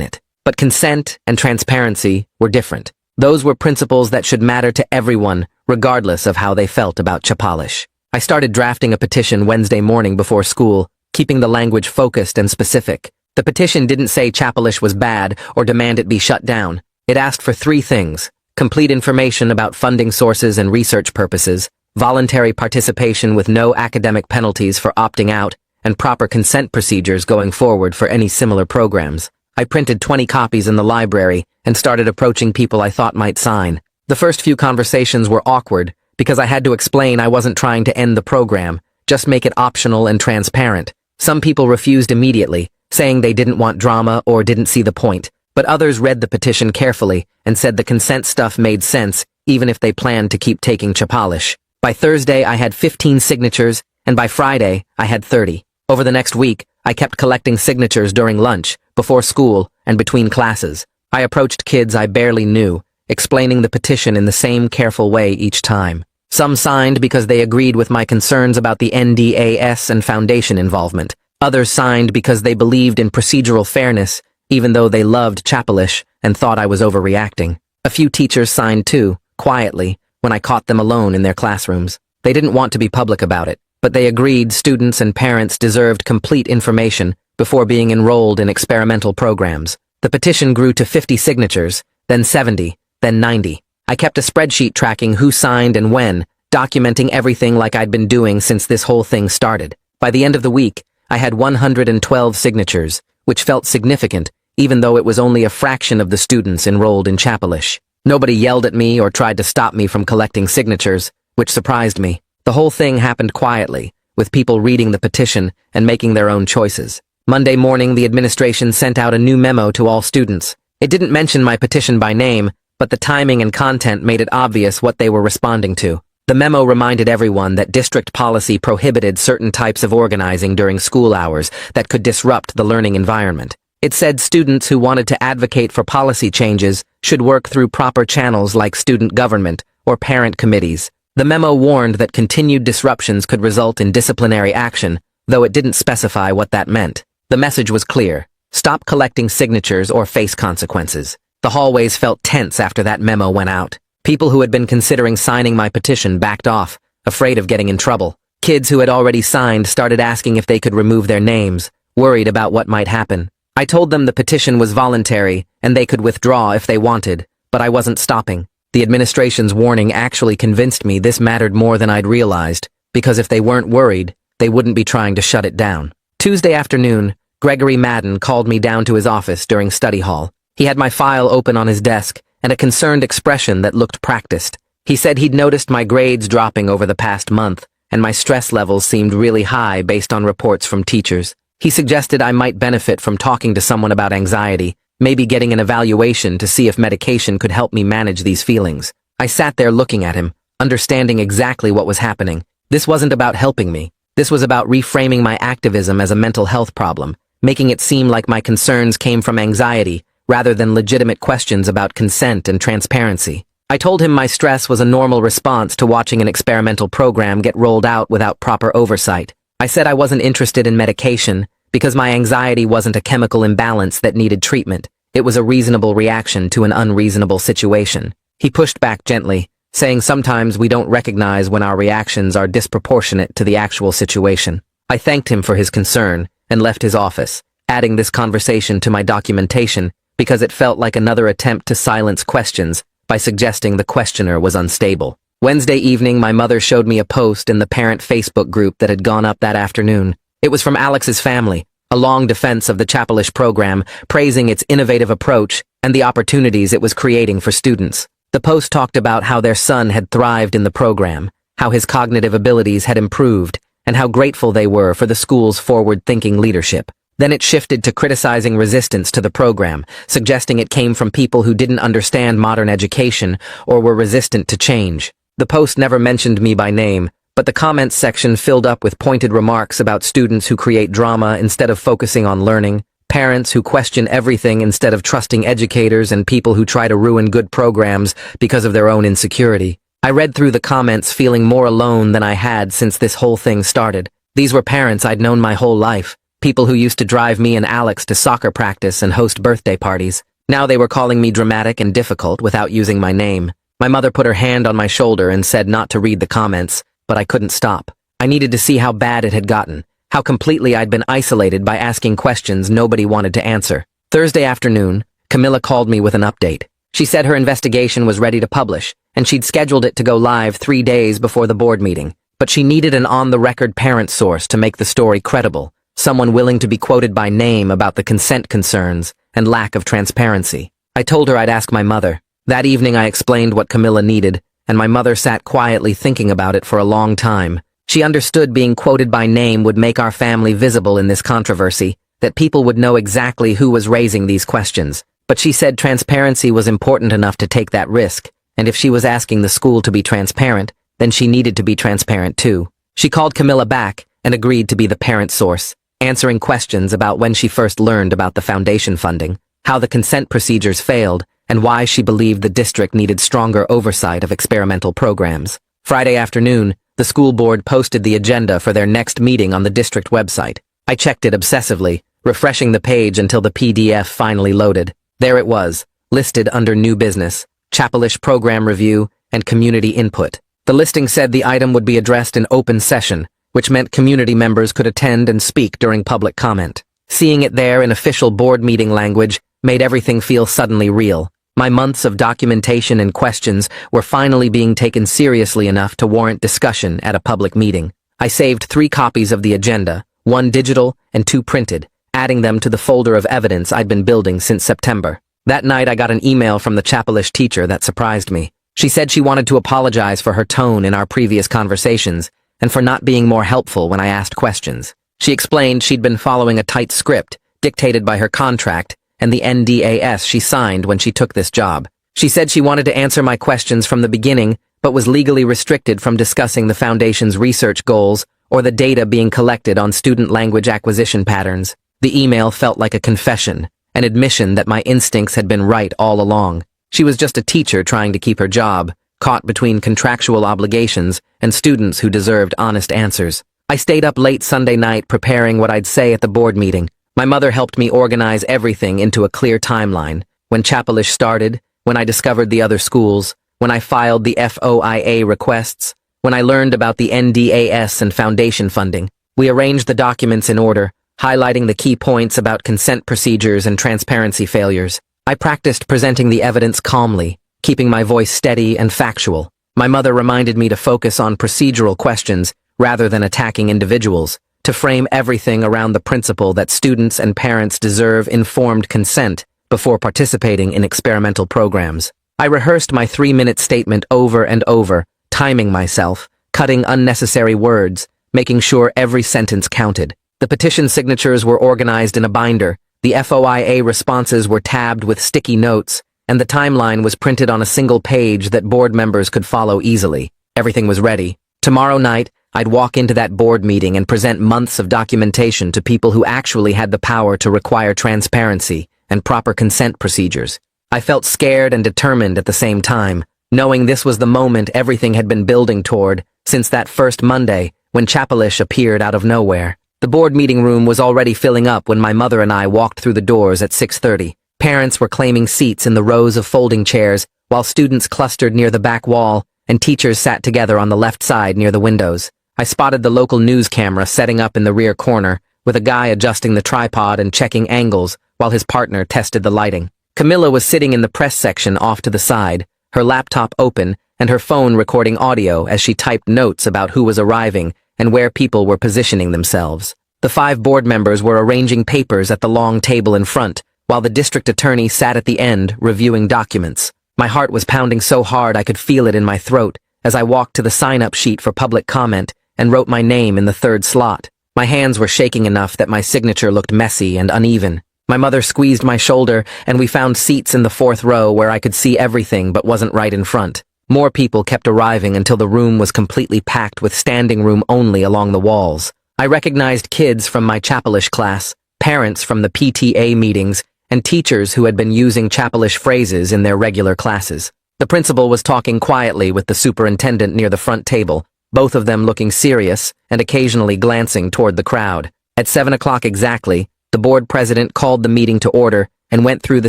it. But consent and transparency were different. Those were principles that should matter to everyone, regardless of how they felt about Chapalish. I started drafting a petition Wednesday morning before school, keeping the language focused and specific. The petition didn't say Chapalish was bad or demand it be shut down. It asked for 3 things: complete information about funding sources and research purposes, voluntary participation with no academic penalties for opting out, and proper consent procedures going forward for any similar programs. I printed 20 copies in the library and started approaching people I thought might sign. The first few conversations were awkward because I had to explain I wasn't trying to end the program, just make it optional and transparent. Some people refused immediately, saying they didn't want drama or didn't see the point, but others read the petition carefully and said the consent stuff made sense even if they planned to keep taking Chapalish. By Thursday, I had 15 signatures, and by Friday, I had 30. Over the next week, I kept collecting signatures during lunch, before school, and between classes. I approached kids I barely knew, explaining the petition in the same careful way each time. Some signed because they agreed with my concerns about the NDAS and foundation involvement. Others signed because they believed in procedural fairness, even though they loved Chapalish and thought I was overreacting. A few teachers signed too, quietly, when I caught them alone in their classrooms. They didn't want to be public about it, but they agreed students and parents deserved complete information before being enrolled in experimental programs. The petition grew to 50 signatures, then 70, then 90. I kept a spreadsheet tracking who signed and when, documenting everything like I'd been doing since this whole thing started. By the end of the week, I had 112 signatures, which felt significant, even though it was only a fraction of the students enrolled in Chapalish. Nobody yelled at me or tried to stop me from collecting signatures, which surprised me. The whole thing happened quietly, with people reading the petition and making their own choices. Monday morning, the administration sent out a new memo to all students. It didn't mention my petition by name, but the timing and content made it obvious what they were responding to. The memo reminded everyone that district policy prohibited certain types of organizing during school hours that could disrupt the learning environment. It said students who wanted to advocate for policy changes should work through proper channels like student government or parent committees. The memo warned that continued disruptions could result in disciplinary action, though it didn't specify what that meant. The message was clear: stop collecting signatures or face consequences. The hallways felt tense after that memo went out. People who had been considering signing my petition backed off, afraid of getting in trouble. Kids who had already signed started asking if they could remove their names, worried about what might happen. I told them the petition was voluntary and they could withdraw if they wanted, but I wasn't stopping. The administration's warning actually convinced me this mattered more than I'd realized, because if they weren't worried, they wouldn't be trying to shut it down. Tuesday afternoon, Gregory Madden called me down to his office during study hall. He had my file open on his desk and a concerned expression that looked practiced. He said he'd noticed my grades dropping over the past month, and my stress levels seemed really high based on reports from teachers. He suggested I might benefit from talking to someone about anxiety, maybe getting an evaluation to see if medication could help me manage these feelings. I sat there looking at him, understanding exactly what was happening. This wasn't about helping me. This was about reframing my activism as a mental health problem, making it seem like my concerns came from anxiety rather than legitimate questions about consent and transparency. I told him my stress was a normal response to watching an experimental program get rolled out without proper oversight. I said I wasn't interested in medication because my anxiety wasn't a chemical imbalance that needed treatment. It was a reasonable reaction to an unreasonable situation. He pushed back gently, saying sometimes we don't recognize when our reactions are disproportionate to the actual situation. I thanked him for his concern and left his office, adding this conversation to my documentation because it felt like another attempt to silence questions by suggesting the questioner was unstable. Wednesday evening, my mother showed me a post in the parent Facebook group that had gone up that afternoon. It was from Alex's family, a long defense of the Chapalish program, praising its innovative approach and the opportunities it was creating for students. The post talked about how their son had thrived in the program, how his cognitive abilities had improved, and how grateful they were for the school's forward-thinking leadership. Then it shifted to criticizing resistance to the program, suggesting it came from people who didn't understand modern education or were resistant to change. The post never mentioned me by name, but the comments section filled up with pointed remarks about students who create drama instead of focusing on learning, parents who question everything instead of trusting educators, and people who try to ruin good programs because of their own insecurity. I read through the comments feeling more alone than I had since this whole thing started. These were parents I'd known my whole life, people who used to drive me and Alex to soccer practice and host birthday parties. Now they were calling me dramatic and difficult without using my name. My mother put her hand on my shoulder and said not to read the comments, but I couldn't stop. I needed to see how bad it had gotten, how completely I'd been isolated by asking questions nobody wanted to answer. Thursday afternoon, Camilla called me with an update. She said her investigation was ready to publish, and she'd scheduled it to go live 3 days before the board meeting. But she needed an on-the-record parent source to make the story credible, someone willing to be quoted by name about the consent concerns and lack of transparency. I told her I'd ask my mother. That evening I explained what Camilla needed, and my mother sat quietly thinking about it for a long time. She understood being quoted by name would make our family visible in this controversy, that people would know exactly who was raising these questions. But she said transparency was important enough to take that risk, and if she was asking the school to be transparent, then she needed to be transparent too. She called Camilla back and agreed to be the parent source, answering questions about when she first learned about the foundation funding, how the consent procedures failed, and why she believed the district needed stronger oversight of experimental programs. Friday afternoon, the school board posted the agenda for their next meeting on the district website. I checked it obsessively, refreshing the page until the PDF finally loaded. There it was, listed under New Business, Chapelish Program Review, and Community Input. The listing said the item would be addressed in open session, which meant community members could attend and speak during public comment. Seeing it there in official board meeting language made everything feel suddenly real. My months of documentation and questions were finally being taken seriously enough to warrant discussion at a public meeting. I saved 3 copies of the agenda, 1 digital and 2 printed, adding them to the folder of evidence I'd been building since September. That night I got an email from the Chapelish teacher that surprised me. She said she wanted to apologize for her tone in our previous conversations and for not being more helpful when I asked questions. She explained she'd been following a tight script dictated by her contract and the NDAS she signed when she took this job. She said she wanted to answer my questions from the beginning, but was legally restricted from discussing the Foundation's research goals or the data being collected on student language acquisition patterns. The email felt like a confession, an admission that my instincts had been right all along. She was just a teacher trying to keep her job, caught between contractual obligations and students who deserved honest answers. I stayed up late Sunday night preparing what I'd say at the board meeting. My mother helped me organize everything into a clear timeline. When Chapelish started, when I discovered the other schools, when I filed the FOIA requests, when I learned about the NDAS and foundation funding. We arranged the documents in order, highlighting the key points about consent procedures and transparency failures. I practiced presenting the evidence calmly, keeping my voice steady and factual. My mother reminded me to focus on procedural questions rather than attacking individuals, to frame everything around the principle that students and parents deserve informed consent before participating in experimental programs. I rehearsed my 3-minute statement over and over, timing myself, cutting unnecessary words, making sure every sentence counted. The petition signatures were organized in a binder, the FOIA responses were tabbed with sticky notes, and the timeline was printed on a single page that board members could follow easily. Everything was ready. Tomorrow night, I'd walk into that board meeting and present months of documentation to people who actually had the power to require transparency and proper consent procedures. I felt scared and determined at the same time, knowing this was the moment everything had been building toward since that first Monday when Chapelish appeared out of nowhere. The board meeting room was already filling up when my mother and I walked through the doors at 6:30. Parents were claiming seats in the rows of folding chairs, while students clustered near the back wall and teachers sat together on the left side near the windows. I spotted the local news camera setting up in the rear corner, with a guy adjusting the tripod and checking angles while his partner tested the lighting. Camilla was sitting in the press section off to the side, her laptop open and her phone recording audio as she typed notes about who was arriving and where people were positioning themselves. The 5 board members were arranging papers at the long table in front, while the district attorney sat at the end reviewing documents. My heart was pounding so hard I could feel it in my throat as I walked to the sign-up sheet for public comment and wrote my name in the 3rd slot. My hands were shaking enough that my signature looked messy and uneven. My mother squeezed my shoulder and we found seats in the 4th row where I could see everything but wasn't right in front. More people kept arriving until the room was completely packed with standing room only along the walls. I recognized kids from my Chapelish class, parents from the PTA meetings, and teachers who had been using Chapelish phrases in their regular classes. The principal was talking quietly with the superintendent near the front table, both of them looking serious and occasionally glancing toward the crowd. At 7 o'clock exactly, the board president called the meeting to order and went through the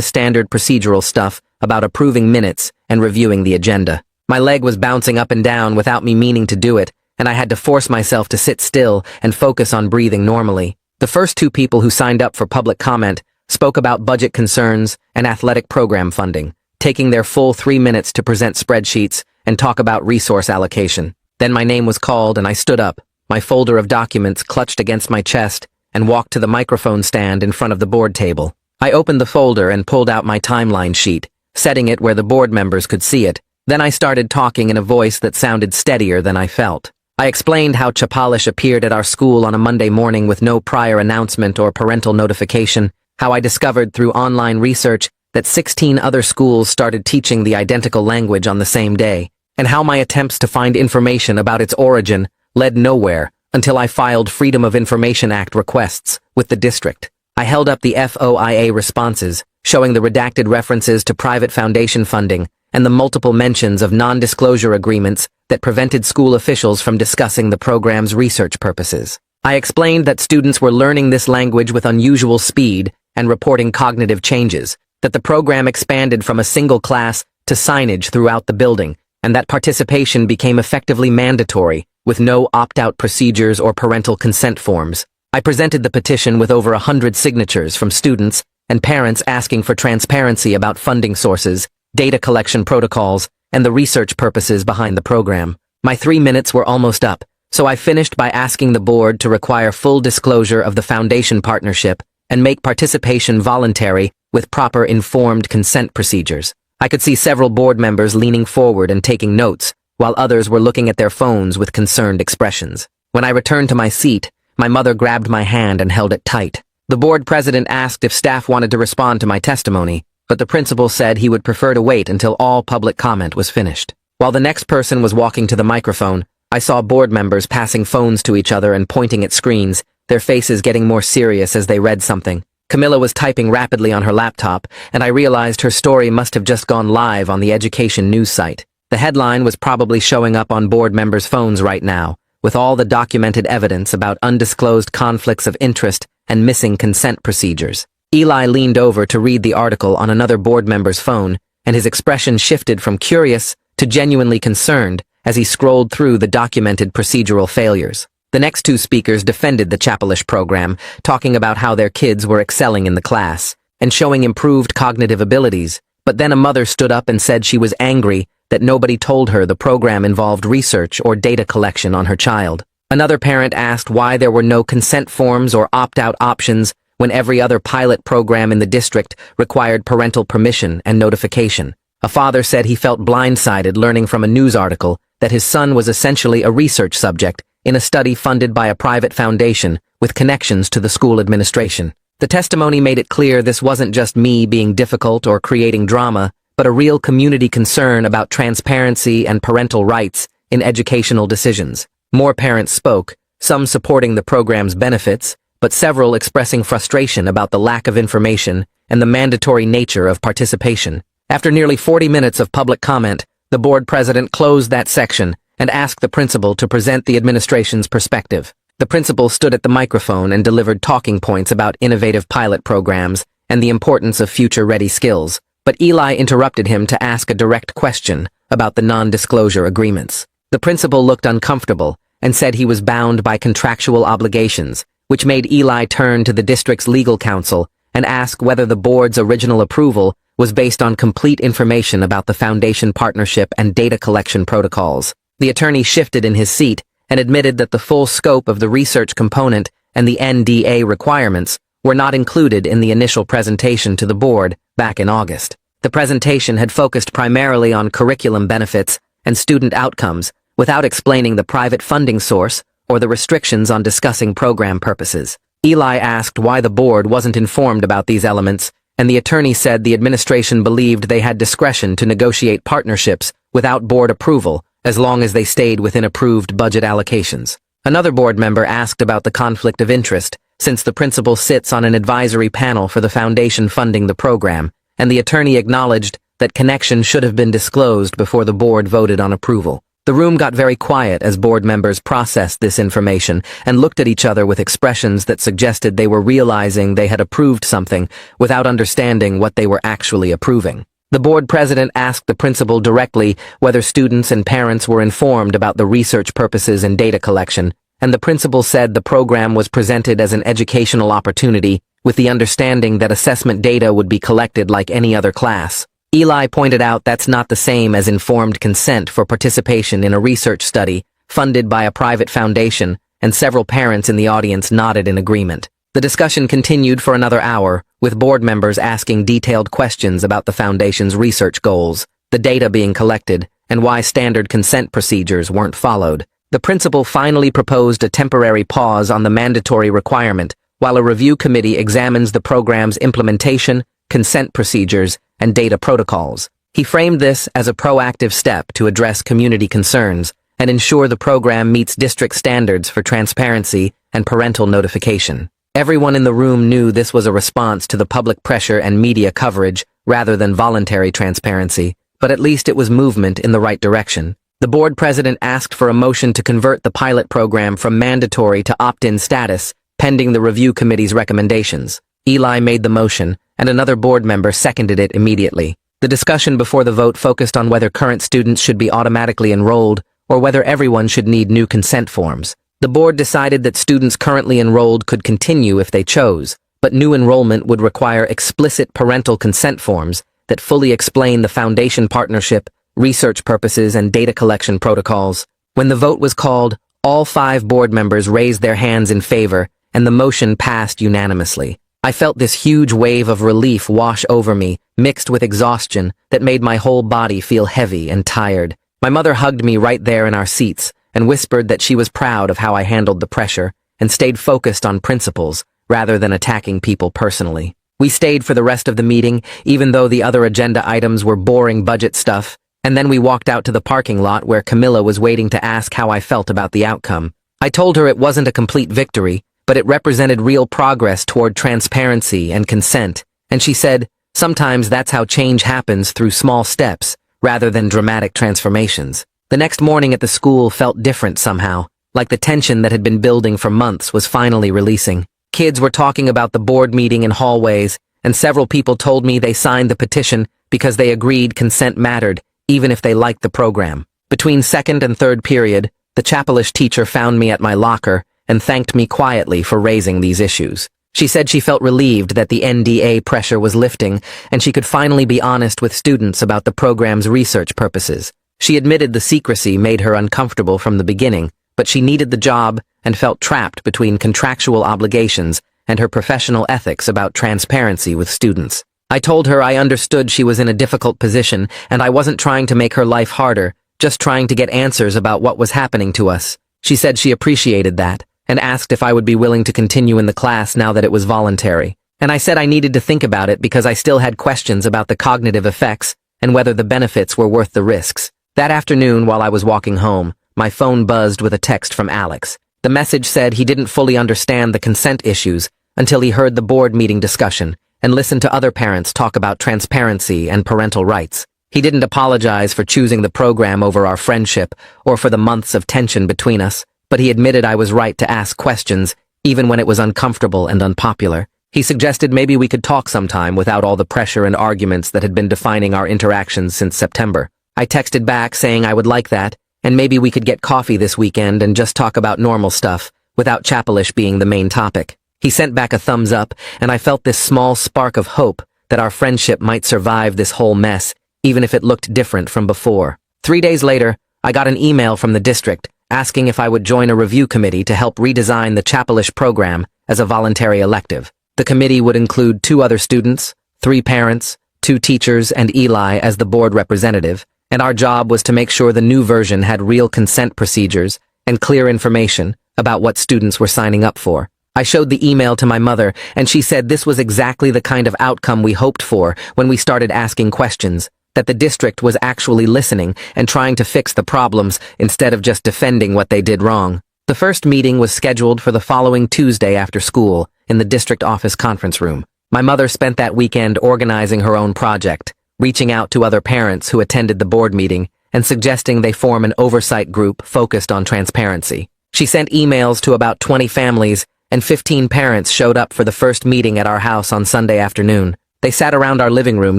standard procedural stuff about approving minutes and reviewing the agenda. My leg was bouncing up and down without me meaning to do it, and I had to force myself to sit still and focus on breathing normally. The first two people who signed up for public comment spoke about budget concerns and athletic program funding, taking their full 3 minutes to present spreadsheets and talk about resource allocation. Then my name was called and I stood up, my folder of documents clutched against my chest, and walked to the microphone stand in front of the board table. I opened the folder and pulled out my timeline sheet, setting it where the board members could see it. Then I started talking in a voice that sounded steadier than I felt. I explained how Chapalish appeared at our school on a Monday morning with no prior announcement or parental notification, how I discovered through online research that 16 other schools started teaching the identical language on the same day, and how my attempts to find information about its origin led nowhere until I filed Freedom of Information Act requests with the district. I held up the FOIA responses, showing the redacted references to private foundation funding and the multiple mentions of non-disclosure agreements that prevented school officials from discussing the program's research purposes. I explained that students were learning this language with unusual speed and reporting cognitive changes, that the program expanded from a single class to signage throughout the building, and that participation became effectively mandatory, with no opt-out procedures or parental consent forms. I presented the petition with over 100 signatures from students and parents asking for transparency about funding sources, data collection protocols, and the research purposes behind the program. My 3 minutes were almost up, so I finished by asking the board to require full disclosure of the foundation partnership and make participation voluntary with proper informed consent procedures. I could see several board members leaning forward and taking notes, while others were looking at their phones with concerned expressions. When I returned to my seat, my mother grabbed my hand and held it tight. The board president asked if staff wanted to respond to my testimony, but the principal said he would prefer to wait until all public comment was finished. While the next person was walking to the microphone, I saw board members passing phones to each other and pointing at screens, their faces getting more serious as they read something. Camilla was typing rapidly on her laptop, and I realized her story must have just gone live on the education news site. The headline was probably showing up on board members' phones right now, with all the documented evidence about undisclosed conflicts of interest and missing consent procedures. Eli leaned over to read the article on another board member's phone, and his expression shifted from curious to genuinely concerned as he scrolled through the documented procedural failures. The next two speakers defended the Chapalish program, talking about how their kids were excelling in the class and showing improved cognitive abilities, but then a mother stood up and said she was angry that nobody told her the program involved research or data collection on her child. Another parent asked why there were no consent forms or opt-out options when every other pilot program in the district required parental permission and notification. A father said he felt blindsided learning from a news article that his son was essentially a research subject in a study funded by a private foundation with connections to the school administration. The testimony made it clear this wasn't just me being difficult or creating drama, but a real community concern about transparency and parental rights in educational decisions. More parents spoke, some supporting the program's benefits, but several expressing frustration about the lack of information and the mandatory nature of participation. After nearly 40 minutes of public comment, the board president closed that section and asked the principal to present the administration's perspective. The principal stood at the microphone and delivered talking points about innovative pilot programs and the importance of future-ready skills, but Eli interrupted him to ask a direct question about the non-disclosure agreements. The principal looked uncomfortable and said he was bound by contractual obligations, which made Eli turn to the district's legal counsel and ask whether the board's original approval was based on complete information about the foundation partnership and data collection protocols. The attorney shifted in his seat and admitted that the full scope of the research component and the NDA requirements were not included in the initial presentation to the board back in August. The presentation had focused primarily on curriculum benefits and student outcomes without explaining the private funding source or the restrictions on discussing program purposes. Eli asked why the board wasn't informed about these elements, and the attorney said the administration believed they had discretion to negotiate partnerships without board approval as long as they stayed within approved budget allocations. Another board member asked about the conflict of interest, since the principal sits on an advisory panel for the foundation funding the program, and the attorney acknowledged that connection should have been disclosed before the board voted on approval. The room got very quiet as board members processed this information and looked at each other with expressions that suggested they were realizing they had approved something without understanding what they were actually approving. The board president asked the principal directly whether students and parents were informed about the research purposes and data collection, and the principal said the program was presented as an educational opportunity with the understanding that assessment data would be collected like any other class. Eli pointed out that's not the same as informed consent for participation in a research study funded by a private foundation, and several parents in the audience nodded in agreement. The discussion continued for another hour, with board members asking detailed questions about the foundation's research goals, the data being collected, and why standard consent procedures weren't followed. The principal finally proposed a temporary pause on the mandatory requirement, while a review committee examines the program's implementation, consent procedures, and data protocols. He framed this as a proactive step to address community concerns and ensure the program meets district standards for transparency and parental notification. Everyone in the room knew this was a response to the public pressure and media coverage rather than voluntary transparency, but at least it was movement in the right direction. The board president asked for a motion to convert the pilot program from mandatory to opt-in status, pending the review committee's recommendations. Eli made the motion, and another board member seconded it immediately. The discussion before the vote focused on whether current students should be automatically enrolled or whether everyone should need new consent forms. The board decided that students currently enrolled could continue if they chose, but new enrollment would require explicit parental consent forms that fully explain the foundation partnership, research purposes, and data collection protocols. When the vote was called, all 5 board members raised their hands in favor, and the motion passed unanimously. I felt this huge wave of relief wash over me, mixed with exhaustion, that made my whole body feel heavy and tired. My mother hugged me right there in our seats and whispered that she was proud of how I handled the pressure and stayed focused on principles rather than attacking people personally. We stayed for the rest of the meeting, even though the other agenda items were boring budget stuff, and then we walked out to the parking lot where Camilla was waiting to ask how I felt about the outcome. I told her it wasn't a complete victory, but it represented real progress toward transparency and consent, and she said, sometimes that's how change happens, through small steps, rather than dramatic transformations. The next morning at the school felt different somehow, like the tension that had been building for months was finally releasing. Kids were talking about the board meeting in hallways, and several people told me they signed the petition because they agreed consent mattered, even if they liked the program. Between second and third period, the chapelish teacher found me at my locker and thanked me quietly for raising these issues. She said she felt relieved that the NDA pressure was lifting and she could finally be honest with students about the program's research purposes. She admitted the secrecy made her uncomfortable from the beginning, but she needed the job and felt trapped between contractual obligations and her professional ethics about transparency with students. I told her I understood she was in a difficult position and I wasn't trying to make her life harder, just trying to get answers about what was happening to us. She said she appreciated that and asked if I would be willing to continue in the class now that it was voluntary. And I said I needed to think about it because I still had questions about the cognitive effects and whether the benefits were worth the risks. That afternoon, while I was walking home, my phone buzzed with a text from Alex. The message said he didn't fully understand the consent issues until he heard the board meeting discussion and listened to other parents talk about transparency and parental rights. He didn't apologize for choosing the program over our friendship or for the months of tension between us, but he admitted I was right to ask questions, even when it was uncomfortable and unpopular. He suggested maybe we could talk sometime without all the pressure and arguments that had been defining our interactions since September. I texted back saying I would like that, and maybe we could get coffee this weekend and just talk about normal stuff, without chapelish being the main topic. He sent back a thumbs up, and I felt this small spark of hope that our friendship might survive this whole mess, even if it looked different from before. 3 days later, I got an email from the district asking if I would join a review committee to help redesign the chapelish program as a voluntary elective. The committee would include 2 other students, 3 parents, 2 teachers, and Eli as the board representative, and our job was to make sure the new version had real consent procedures and clear information about what students were signing up for. I showed the email to my mother, and she said this was exactly the kind of outcome we hoped for when we started asking questions, that the district was actually listening and trying to fix the problems instead of just defending what they did wrong. The first meeting was scheduled for the following Tuesday after school in the district office conference room. My mother spent that weekend organizing her own project, reaching out to other parents who attended the board meeting and suggesting they form an oversight group focused on transparency. She sent emails to about 20 families, and 15 parents showed up for the first meeting at our house on Sunday afternoon. They sat around our living room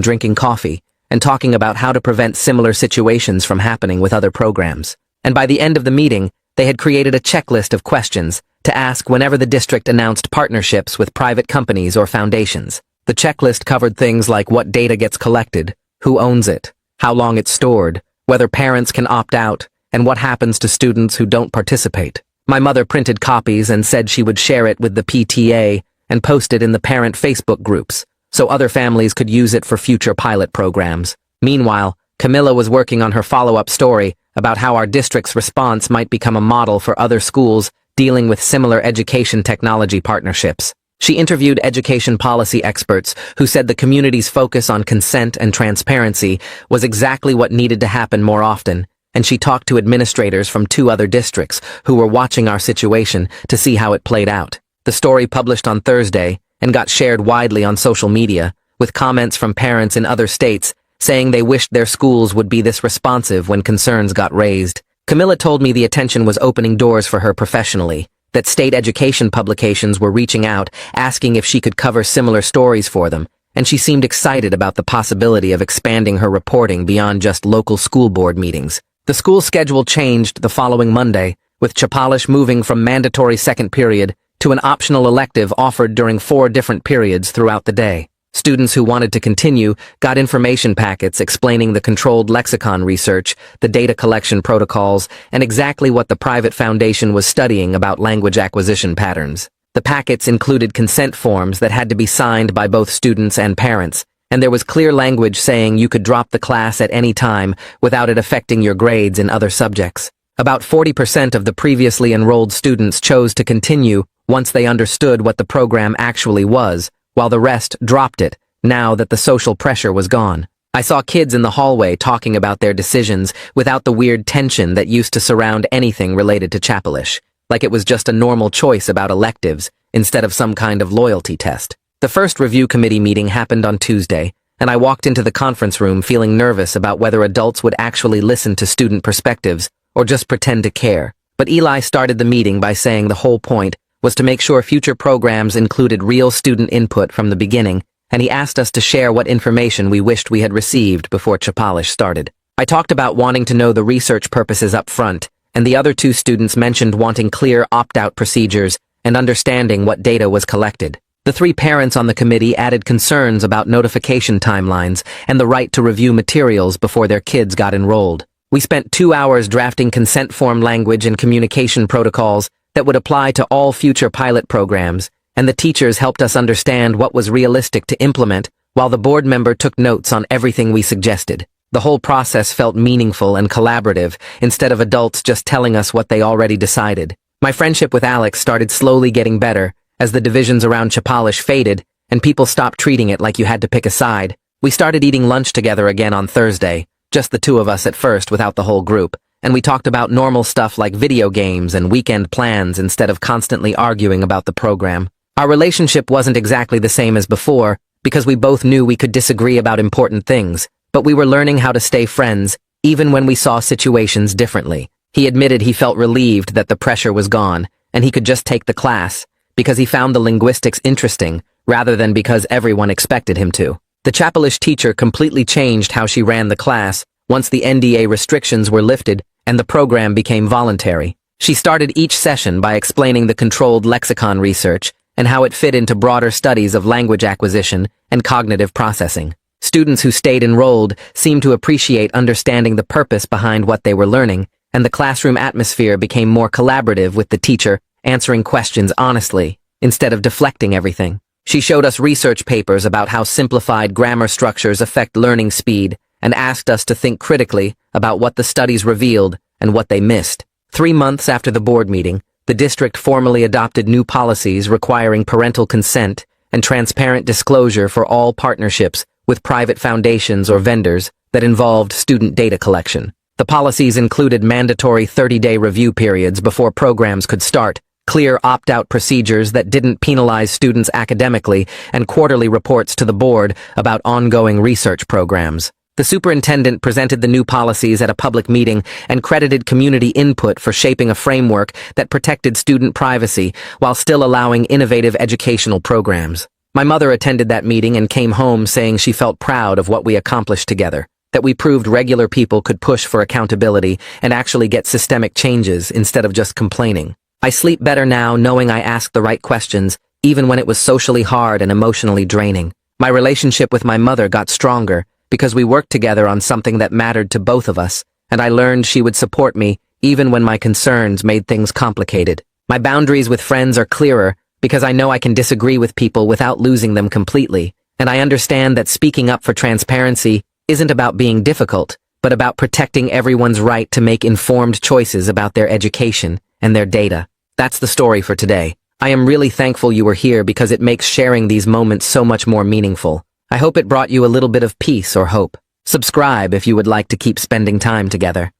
drinking coffee and talking about how to prevent similar situations from happening with other programs. And by the end of the meeting, they had created a checklist of questions to ask whenever the district announced partnerships with private companies or foundations. The checklist covered things like what data gets collected, who owns it, how long it's stored, whether parents can opt out, and what happens to students who don't participate. My mother printed copies and said she would share it with the PTA and post it in the parent Facebook groups, so other families could use it for future pilot programs. Meanwhile, Camilla was working on her follow-up story about how our district's response might become a model for other schools dealing with similar education technology partnerships. She interviewed education policy experts who said the community's focus on consent and transparency was exactly what needed to happen more often, and she talked to administrators from 2 other districts who were watching our situation to see how it played out. The story published on Thursday and got shared widely on social media, with comments from parents in other states saying they wished their schools would be this responsive when concerns got raised. Camilla told me the attention was opening doors for her professionally, that state education publications were reaching out, asking if she could cover similar stories for them, and she seemed excited about the possibility of expanding her reporting beyond just local school board meetings. The school schedule changed the following Monday, with Chapalish moving from mandatory second period to an optional elective offered during 4 different periods throughout the day. Students who wanted to continue got information packets explaining the controlled lexicon research, the data collection protocols, and exactly what the private foundation was studying about language acquisition patterns. The packets included consent forms that had to be signed by both students and parents, and there was clear language saying you could drop the class at any time without it affecting your grades in other subjects. About 40% of the previously enrolled students chose to continue once they understood what the program actually was, while the rest dropped it now that the social pressure was gone. I saw kids in the hallway talking about their decisions without the weird tension that used to surround anything related to Chapalish, like it was just a normal choice about electives instead of some kind of loyalty test. The first review committee meeting happened on Tuesday, and I walked into the conference room feeling nervous about whether adults would actually listen to student perspectives or just pretend to care. But Eli started the meeting by saying the whole point was to make sure future programs included real student input from the beginning, and he asked us to share what information we wished we had received before Chapalish started. I talked about wanting to know the research purposes up front, and the other 2 students mentioned wanting clear opt-out procedures and understanding what data was collected. The 3 parents on the committee added concerns about notification timelines and the right to review materials before their kids got enrolled. We spent 2 hours drafting consent form language and communication protocols that would apply to all future pilot programs, and the teachers helped us understand what was realistic to implement, while the board member took notes on everything we suggested. The whole process felt meaningful and collaborative, instead of adults just telling us what they already decided. My friendship with Alex started slowly getting better, as the divisions around Chapalish faded, and people stopped treating it like you had to pick a side. We started eating lunch together again on Thursday, just the 2 of us at first without the whole group, and we talked about normal stuff like video games and weekend plans instead of constantly arguing about the program. Our relationship wasn't exactly the same as before, because we both knew we could disagree about important things, but we were learning how to stay friends, even when we saw situations differently. He admitted he felt relieved that the pressure was gone, and he could just take the class, because he found the linguistics interesting, rather than because everyone expected him to. The Chapalish teacher completely changed how she ran the class once the NDA restrictions were lifted and the program became voluntary. She started each session by explaining the controlled lexicon research and how it fit into broader studies of language acquisition and cognitive processing. Students who stayed enrolled seemed to appreciate understanding the purpose behind what they were learning, and the classroom atmosphere became more collaborative with the teacher answering questions honestly, instead of deflecting everything. She showed us research papers about how simplified grammar structures affect learning speed, and asked us to think critically about what the studies revealed and what they missed. 3 months after the board meeting, the district formally adopted new policies requiring parental consent and transparent disclosure for all partnerships with private foundations or vendors that involved student data collection. The policies included mandatory 30-day review periods before programs could start, clear opt-out procedures that didn't penalize students academically, and quarterly reports to the board about ongoing research programs. The superintendent presented the new policies at a public meeting and credited community input for shaping a framework that protected student privacy while still allowing innovative educational programs. My mother attended that meeting and came home saying she felt proud of what we accomplished together, that we proved regular people could push for accountability and actually get systemic changes instead of just complaining. I sleep better now knowing I asked the right questions, even when it was socially hard and emotionally draining. My relationship with my mother got stronger because we worked together on something that mattered to both of us, and I learned she would support me even when my concerns made things complicated. My boundaries with friends are clearer because I know I can disagree with people without losing them completely, and I understand that speaking up for transparency isn't about being difficult, but about protecting everyone's right to make informed choices about their education and their data. That's the story for today. I am really thankful you were here because it makes sharing these moments so much more meaningful. I hope it brought you a little bit of peace or hope. Subscribe if you would like to keep spending time together.